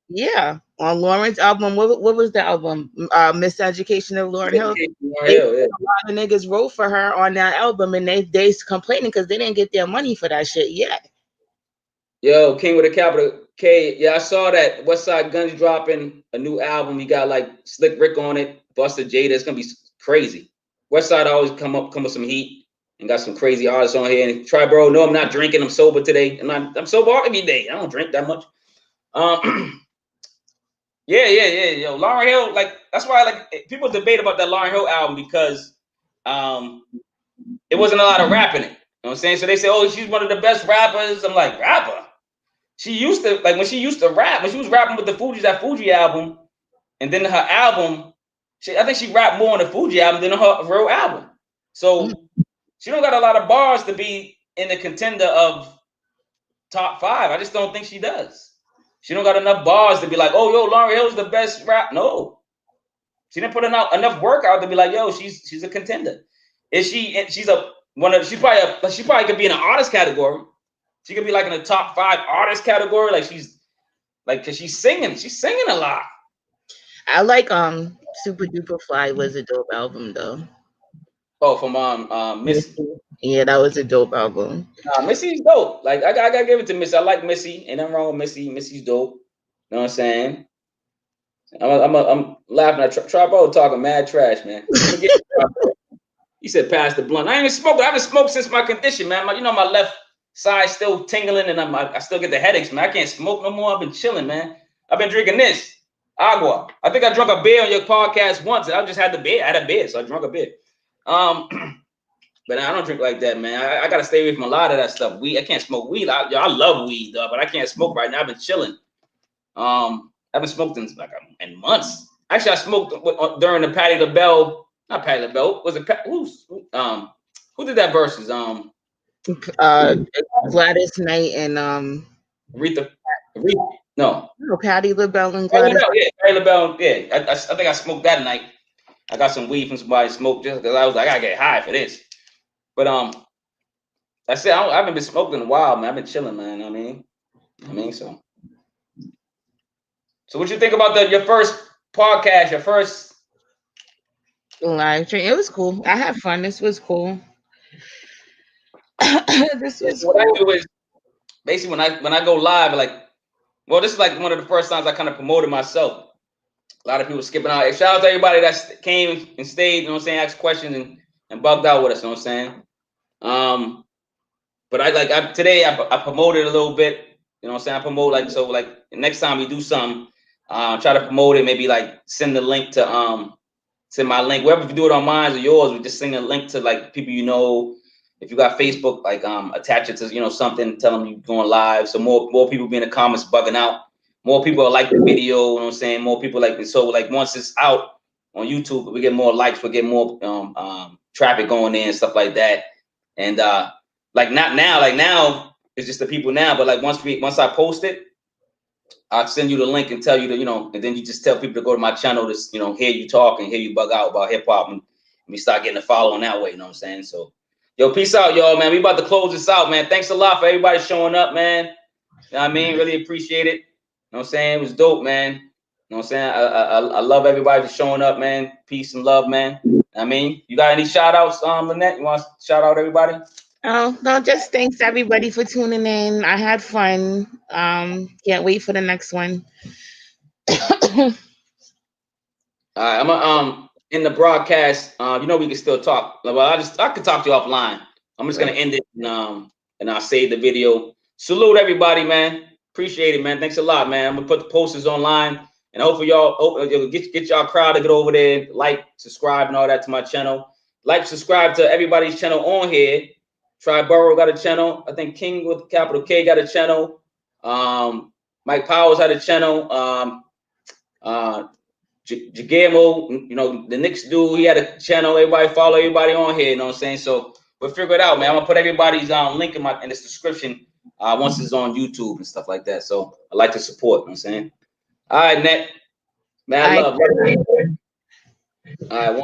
Yeah, on Lauren's album. What was the album? Miseducation of Lauryn Hill. A lot of niggas wrote for her on that album, and they complaining because they didn't get their money for that shit yet. Yo, King with a capital K. Yeah, I saw that Westside Gunn's dropping a new album. He got like Slick Rick on it, Busta J. That's gonna be crazy. Westside always come with some heat and got some crazy artists on here. And Triborough, no, I'm not drinking. I'm sober today. I'm sober every day. I don't drink that much. Yeah. Yo, Lauryn Hill, like that's why like people debate about that Lauryn Hill album because it wasn't a lot of rapping it. You know what I'm saying? So they say, oh, she's one of the best rappers. I'm like, rapper? She used to, like when she used to rap, when she was rapping with the Fugees, that Fuji album, and then her album, I think she rapped more on the Fuji album than on her real album. So she don't got a lot of bars to be in the contender of top 5. I just don't think she does. She don't got enough bars to be like, oh, yo, Lauryn Hill's the best rap. No. She didn't put enough work out to be like, yo, she's a contender. She probably could be in an artist category. She could be like in the top 5 artist category. Like she's like, cause she's singing a lot. I like Super Duper Fly was a dope album though. Oh, from Missy. Yeah, that was a dope album. Missy's dope. Like I gotta give it to Missy. I like Missy. Ain't nothing wrong with Missy. Missy's dope. You know what I'm saying? I'm laughing at Tribo talking mad trash, man. I'm gonna get you. He said pass the blunt. I ain't even smoked. I haven't smoked since my condition, man. You know my left side still tingling, and I still get the headaches, man. I can't smoke no more. I've been chilling, man. I've been drinking this agua. I think I drunk a beer on your podcast once, and I just had the beer. I had a beer, so I drunk a beer. But I don't drink like that, man. I gotta stay away from a lot of that stuff. Weed, I can't smoke weed. I love weed, though, but I can't smoke right now. I've been chilling. I haven't smoked in months. Actually, I smoked during the Patti LaBelle. Not Patti LaBelle. Was it who did that versus? Gladys Knight and Aretha. No, Patti LaBelle and Patti Gladys. LaBelle, yeah, Patti LaBelle. Yeah, I think I smoked that night. I got some weed from somebody smoked just because I was like, I gotta get high for this. But I said I haven't been smoking in a while, man. I've been chilling, man. I mean, so. So what you think about your first podcast, your first live stream? It was cool. I had fun. This was cool. This was what cool. I do is basically when I go live, like, well, this is like one of the first times I kind of promoted myself. A lot of people skipping out. Hey, shout out to everybody that came and stayed, you know what I'm saying, asked questions and bugged out with us, you know what I'm saying? But today I promoted a little bit, you know what I'm saying? I promote like next time we do something, try to promote it, maybe like send the link to send my link. Wherever you do it on mine or yours, we just send a link to like people you know. If you got Facebook, like attach it to something, tell them you're going live. So more people be in the comments bugging out. More people like the video, you know what I'm saying? More people like it. So like once it's out on YouTube, we get more likes, we get more traffic going in and stuff like that. And like not now, like now it's just the people now, but like once I post it, I'll send you the link and tell you to, and then you just tell people to go to my channel to, hear you talk and hear you bug out about hip hop and we start getting a following that way, you know what I'm saying? So, yo, peace out, y'all, man. We about to close this out, man. Thanks a lot for everybody showing up, man. You know what I mean? Really appreciate it. You know what I'm saying? It was dope, man. You know what I'm saying? I love everybody for showing up, man. Peace and love, man. I mean, you got any shout outs, Lynette? You want to shout out everybody? Oh, no, just thanks everybody for tuning in. I had fun. Can't wait for the next one. All right, I'm in the broadcast. We can still talk. Well, I could talk to you offline. I'm just gonna end it and I'll save the video. Salute everybody, man. Appreciate it, man. Thanks a lot, man. I'm gonna put the posters online and hopefully y'all get y'all crowd to get over there, like, subscribe, and all that to my channel. Like, subscribe to everybody's channel on here. Triborough got a channel. I think King with capital K got a channel. Mike Powers had a channel. Jagamo, the Knicks dude, he had a channel. Everybody follow everybody on here, you know what I'm saying? So we'll figure it out, man. I'm gonna put everybody's link in this description once it's on YouTube and stuff like that. So I like to support, you know what I'm saying? All right, Nette. Man, I love. All right, one.